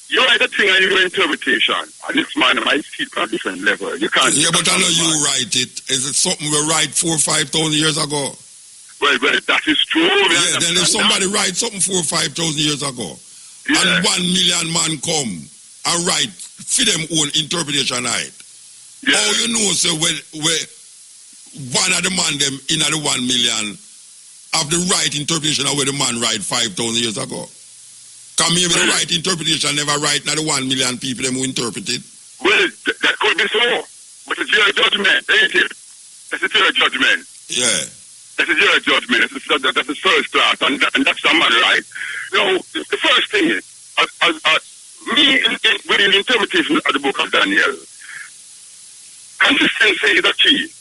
You write a thing and your interpretation, and this man might see it at a different level. You can't. Yeah, but I know you write it. Is it something we write 4,000 or 5,000 years ago? Well, that is true. Yeah, then if somebody write something 4,000 or 5,000 years ago, and 1 million man come and write for them own interpretation of it. Yeah. How you know, so when one of the man them in the 1 million have the right interpretation of where the man write 5,000 years ago? Come here with the right interpretation, never write not the 1 million people them who interpret it. Well, that could be so. But it's your judgment, ain't it? That's a your judgment. Yeah. That's a your judgment. That's the first class, and that's the man, right? You know, the first thing is, with the interpretation of the book of Daniel, consistency is a key.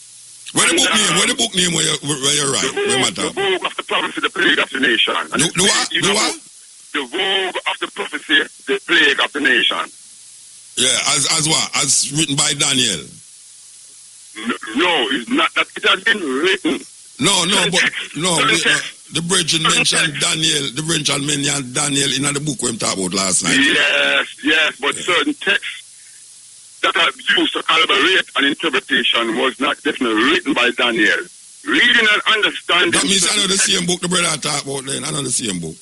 Where the book name where you write? The vogue of the prophecy, the plague of the nation. The what? The vogue of the prophecy, the plague of the nation. Yeah, as what? As written by Daniel? No, it's not. That it has been written. The Bridget mentioned Daniel. The Bridget mentioned Daniel in the book we talked about last night. Yes, but certain texts that are used to collaborate an interpretation was not definitely written by Daniel. Reading and understanding. That means I know the same book the brother talk about then. I know the same book.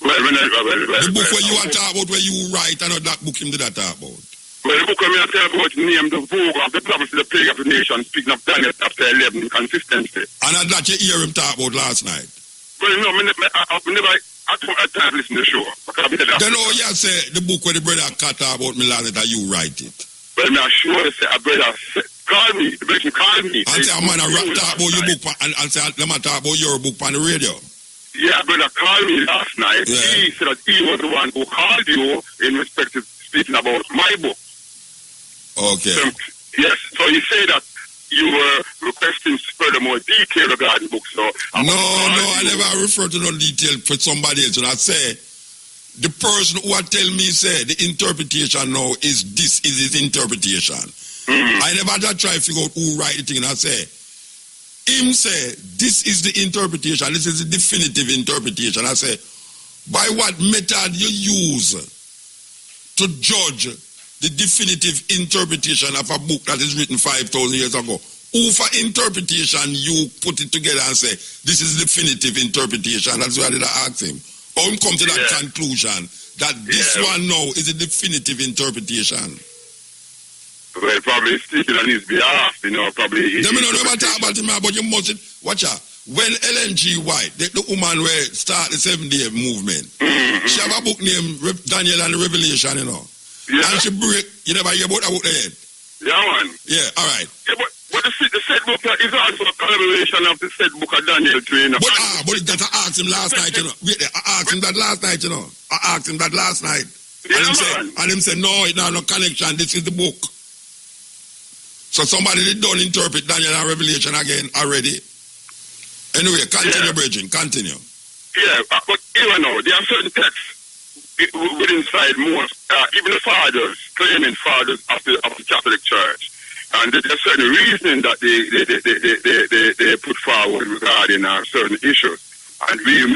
The book where you are talking about, where you write, I know that book him did that talk about. Well, the book where I tell about named the vogue of the prophecy, the plague of the nation, speaking of Daniel chapter 11, consistency. And that you hear him talk about last night? Well, no, I don't have time to listen to the show. Then all you say, the book where the brother cut about me last night, that you write it. Well, I'm sure say a brother call me, the brother call me. And say, man, I talk about your book, and say, let me talk about your book on the radio. Yeah, brother called me last night. Yeah. He said that he was the one who called you in respect to speaking about my book. Okay. Yes, so he said that you were requesting furthermore detail regarding the book. So I never refer to no detail for somebody else. And I say, the person who tell me, say, the interpretation now is this is his interpretation. I never try to figure out who write the thing. And I say, him say, this is the interpretation, this is the definitive interpretation. I say, by what method you use to judge the definitive interpretation of a book that is written 5,000 years ago? Who for interpretation you put it together and say, this is the definitive interpretation? That's why I did ask him. Or him come to that conclusion that this one now is a definitive interpretation. Well, probably speaking on his behalf, probably... Let me never talk about him, but you must... Watch out. When LNG White, the woman where start the 7-day movement, she have a book named Daniel and the Revelation, Yeah. And she break... You never hear about that book there? Yeah, man. Yeah, all right. Yeah, but the said book is also a collaboration of the said book of Daniel too, But that I asked him last night, Wait, I asked him that last night, I asked him that last night. Yeah, and him said, no, it not no connection, this is the book. So somebody did don't interpret Daniel and Revelation again already. Anyway, continue, Bridging, continue. Yeah, but even now, there are certain texts within inside most, even the fathers, claiming fathers of the Catholic Church. And there's certain reasoning that they put forward regarding certain issues. And we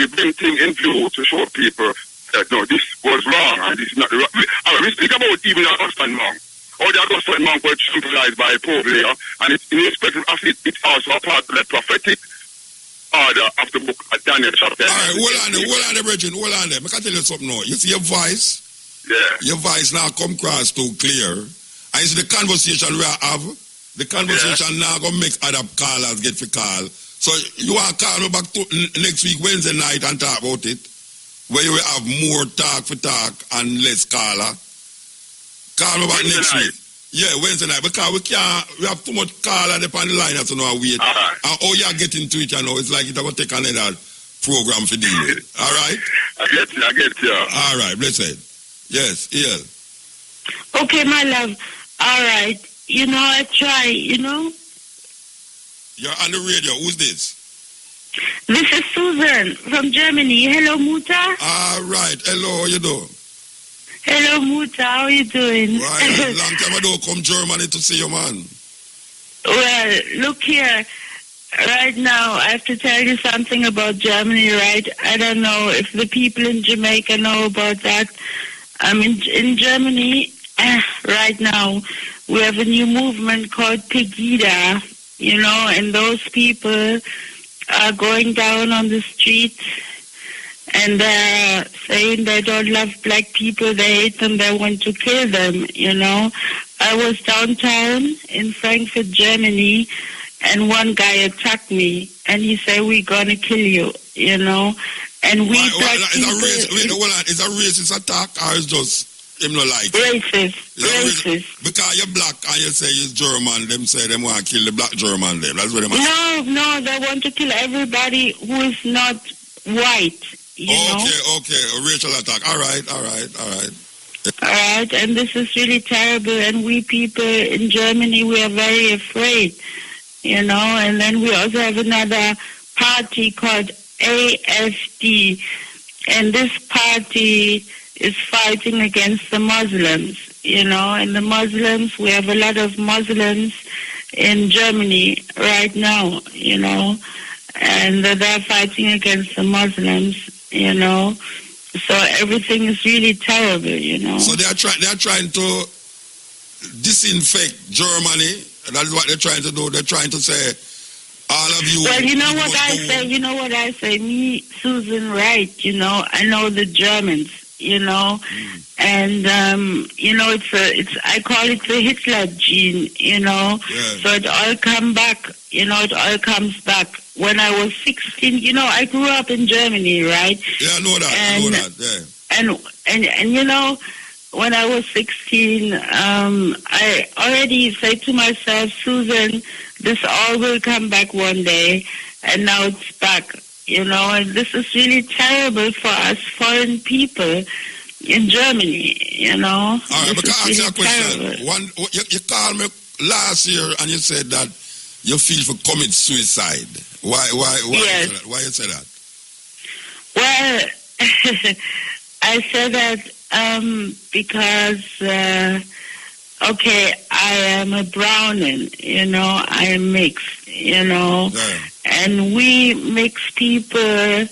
bring things in view to show people that, no, this was wrong and this is not wrong. We speak about even Augustine monk. Or the Augustine monk was symbolized by Pope Leo, and in respect of it, it's also a part of the prophetic order of the book of Daniel chapter. All right, hold on there, Bridget, hold on there. I can tell you something now. You see your voice? Yeah. Your voice now come across too clear. I see the conversation we have. The conversation now going to make other callers get for call. So you want to call me back to next week, Wednesday night, and talk about it? Where you will have more talk for talk and less caller. Call me back next week. Yeah, Wednesday night. Because we have too much caller up on the line, so now wait. Right. And how you get into it, you know, it's like it's going to take another program for deal with. All right? I get you. All right, blessed. Yes, yeah. Okay, my love. All right. You know, I try, you know. You're on the radio. Who's this? This is Susan from Germany. Hello, Muta. All right. Hello, how you doing? Hello, Muta. How are you doing? Right. Long time I don't come Germany to see you, man. Well, look here. Right now, I have to tell you something about Germany, right? I don't know if the people in Jamaica know about that. In Germany, right now, we have a new movement called Pegida, you know, and those people are going down on the streets and they're saying they don't love black people, they hate them, they want to kill them, you know. I was downtown in Frankfurt, Germany, and one guy attacked me, and he said, we're going to kill you, you know. And we black people... Is that racist attack, or is just him not like Racist. Because you're black and you say you're German, them say them want to kill the black German, them. That's what they No, they want to kill everybody who is not white, you know. Okay, a racial attack. All right. All right, and this is really terrible, and we people in Germany, we are very afraid, you know, and then we also have another party called AFD, and this party is fighting against the Muslims, you know, and the Muslims, we have a lot of Muslims in Germany right now, you know, and they're fighting against the Muslims, you know. So everything is really terrible, you know. So they're trying to disinfect Germany. That is what they're trying to do. They're trying to say, all of you... Well, you know what I say? Me, Susan, right, you know, I know the Germans, you know, and, you know, I call it the Hitler gene, you know, so it all comes back, you know, it all comes back. When I was 16, you know, I grew up in Germany, right? Yeah, I know that, yeah. And you know, when I was 16, I already said to myself, Susan, this all will come back one day, and now it's back, you know, and this is really terrible for us foreign people in Germany, you know. All right, but can I ask you a question? You called me last year and you said that you feel for commit suicide. Why yes. Why you say that? Well, I said that because, okay, I am a Browning, you know, I am mixed, you know, and we mixed people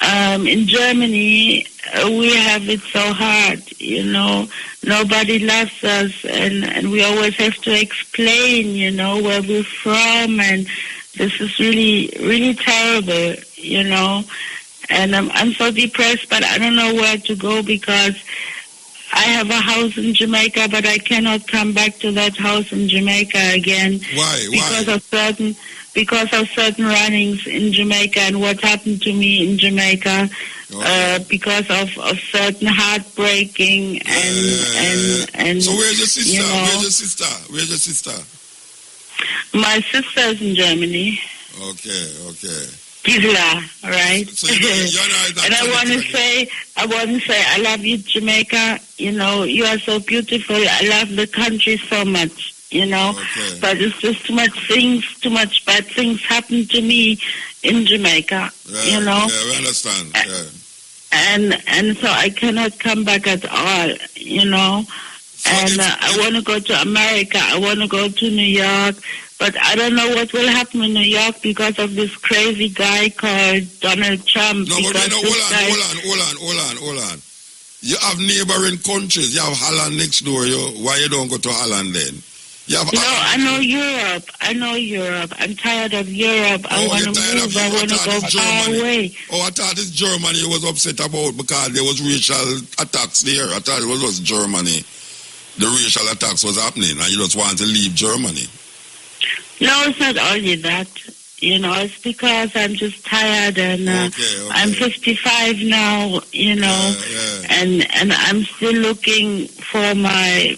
in Germany, we have it so hard, you know, nobody loves us, and we always have to explain, you know, where we're from, and this is really, really terrible, you know, and I'm so depressed, but I don't know where to go because I have a house in Jamaica, but I cannot come back to that house in Jamaica again. Why? Because of certain runnings in Jamaica and what happened to me in Jamaica, because of certain heartbreaking and So where's your sister? You know, Where's your sister? My sister's in Germany. Okay. Gisela, right? So you're and I want to say, I love you, Jamaica. You know, you are so beautiful. I love the country so much. You know, but it's just too much bad things happen to me in Jamaica. You know. Yeah, we understand. And so I cannot come back at all. You know. So and I want to go to America. I want to go to New York. But I don't know what will happen in New York because of this crazy guy called Donald Trump. No, but hold on. You have neighboring countries. You have Holland next door. Why you don't go to Holland then? Yeah, no, I know Europe. I'm tired of Europe. I want to move. I want to go far away. Oh, I thought it's Germany you was upset about because there was racial attacks there. I thought it was just Germany. The racial attacks was happening and you just want to leave Germany. No, it's not only that. You know, it's because I'm just tired and I'm 55 now, you know, and I'm still looking for my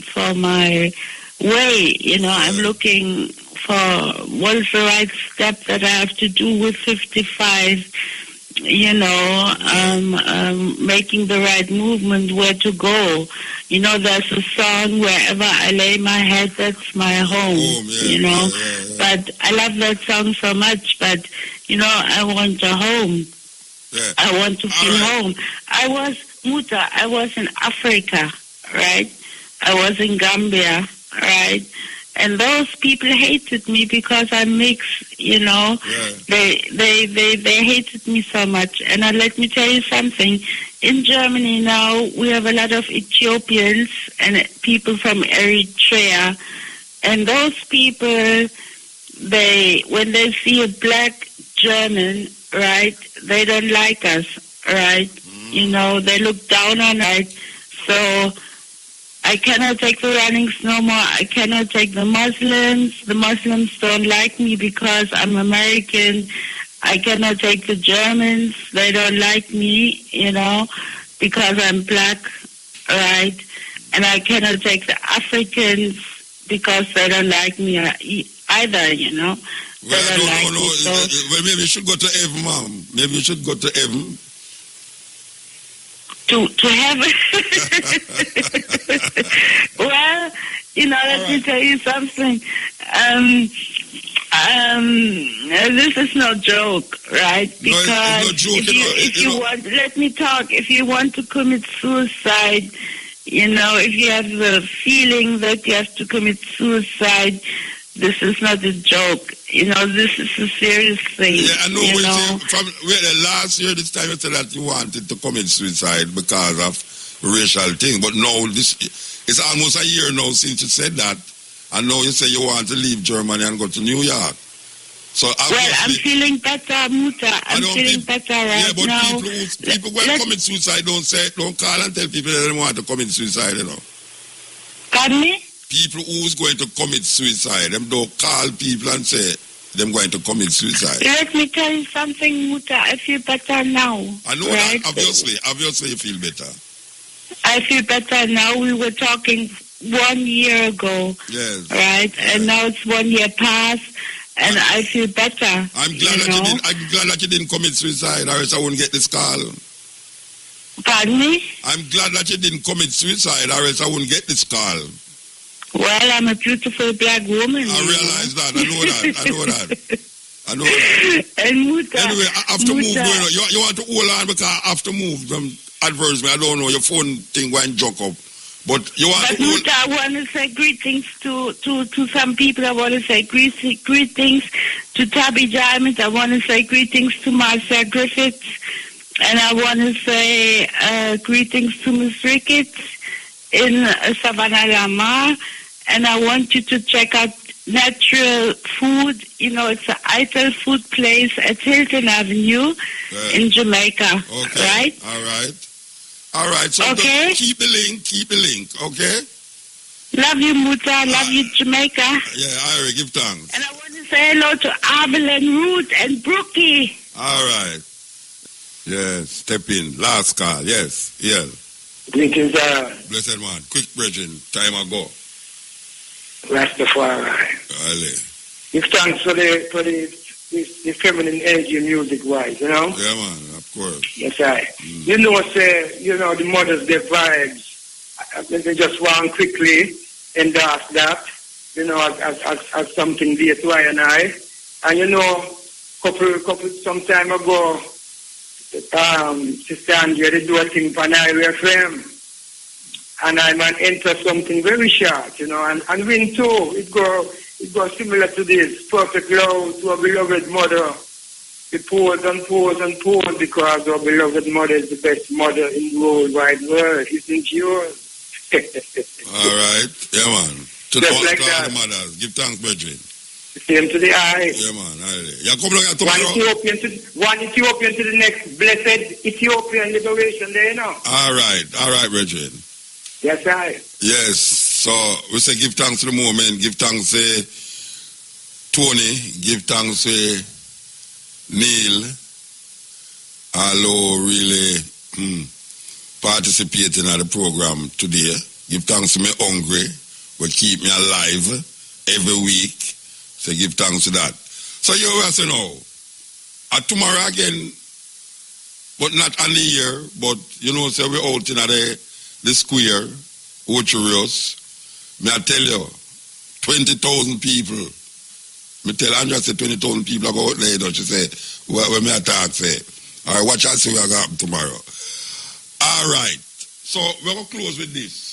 way, you know. I'm looking for what is the right step that I have to do with 55, you know, making the right movement, where to go. You know, there's a song, wherever I lay my head, that's my home, you know. But I love that song so much, but, you know, I want a home. Yeah. I want to feel home. I was in Africa, right? I was in Gambia, right? And those people hated me because I'm mixed, you know. Yeah. They hated me so much. And let me tell you something. In Germany now, we have a lot of Ethiopians and people from Eritrea. And those people, when they see a black German, right, they don't like us, right? You know, they look down on us. So I cannot take the runnings no more. I cannot take the Muslims. The Muslims don't like me because I'm American. I cannot take the Germans. They don't like me, you know, because I'm black, right? And I cannot take the Africans because they don't like me either, you know. Well, well, maybe you should go to heaven, ma'am. Maybe you should go to heaven. To heaven? Well, you know, let me tell you something. This is no joke, right? Because if you want, let me talk. If you want to commit suicide, you know, if you have the feeling that you have to commit suicide, this is not a joke. You know, this is a serious thing. Yeah, I know. Last year, this time you said that you wanted to commit suicide because of racial thing. But now, it's almost a year now since you said that. And now you say you want to leave Germany and go to New York. So well, I'm feeling better, Muta. I'm feeling better right now. Yeah, but people who commit suicide don't call and tell people that they want to commit suicide, you know. Pardon me? People who's going to commit suicide, them don't call people and say them going to commit suicide. Let me tell you something, Muta. I feel better now. I know that. Obviously you feel better. I feel better now. We were talking 1 year ago. Yes. Right? Yes. And now it's 1 year past. And I feel better. I'm glad that you didn't commit suicide, or else I wouldn't get this call. Pardon me? I'm glad that you didn't commit suicide, or else I wouldn't get this call. Well, I'm a beautiful black woman. I realize that. I know that. And Muta, anyway, I have to move. You want to hold on because I have to move. Adverse me. I don't know. Your phone thing went junk up. But you want to Muta, I want to say greetings to some people. I want to say greetings to Tabby Diamond. I want to say greetings to Marcia Griffiths. And I want to say greetings to Miss Ricketts in Savannah Lamar. And I want you to check out Natural Food. You know, it's an Ital food place at Hilton Avenue in Jamaica. Okay. Right? All right. So okay. Keep the link, okay? Love you, Muta. Love you, Jamaica. Yeah, I already give thanks. And I want to say hello to Abel and Ruth and Brookie. All right. Yes, step in. Last call. Yes. Greetings, blessed man. Quick brethren. Time ago. Rastafari. Give thanks for the feminine energy music wise, you know? Yeah, man, of course. Yes, You know, the Mother's Day vibes. I just want quickly endorse that, you know, as something dear to I and I. And you know, couple some time ago, Sister Andrea, they do a thing for Naira FM. And I might enter something very short, you know, and win too. It go similar to this. Perfect love to our beloved mother. We pause and pause and pause because our beloved mother is the best mother in the whole wide world. Isn't yours? All right. Yeah, man. To Just all, like to that. all the mothers. Give thanks, brethren. Same to the eye. Yeah, man. You come down here tomorrow? One Ethiopian to the next. Blessed Ethiopian liberation day, you know. All right, brethren. Yes, I. Yes. So we say give thanks to the moment. Give thanks to Tony. Give thanks to Neil. Hello, really participating in the program today. Give thanks to me hungry. Will keep me alive every week. So give thanks to that. So you will say now, tomorrow again, but not on the year, but you know, say we're out in the square, Ocherios. May I tell you, 20,000 people. Me tell Andrea say 20,000 people are going out there, don't you say, when me attack say. All right, watch out, see what will happen tomorrow. All right. So we're going to close with this.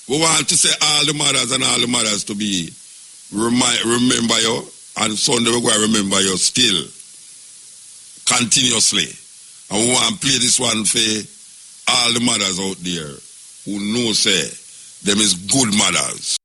We want to say all the mothers and all the mothers to be remember you, and Sunday we're going to remember you still continuously. And we want to play this one for all the mothers out there who know say them is good mothers.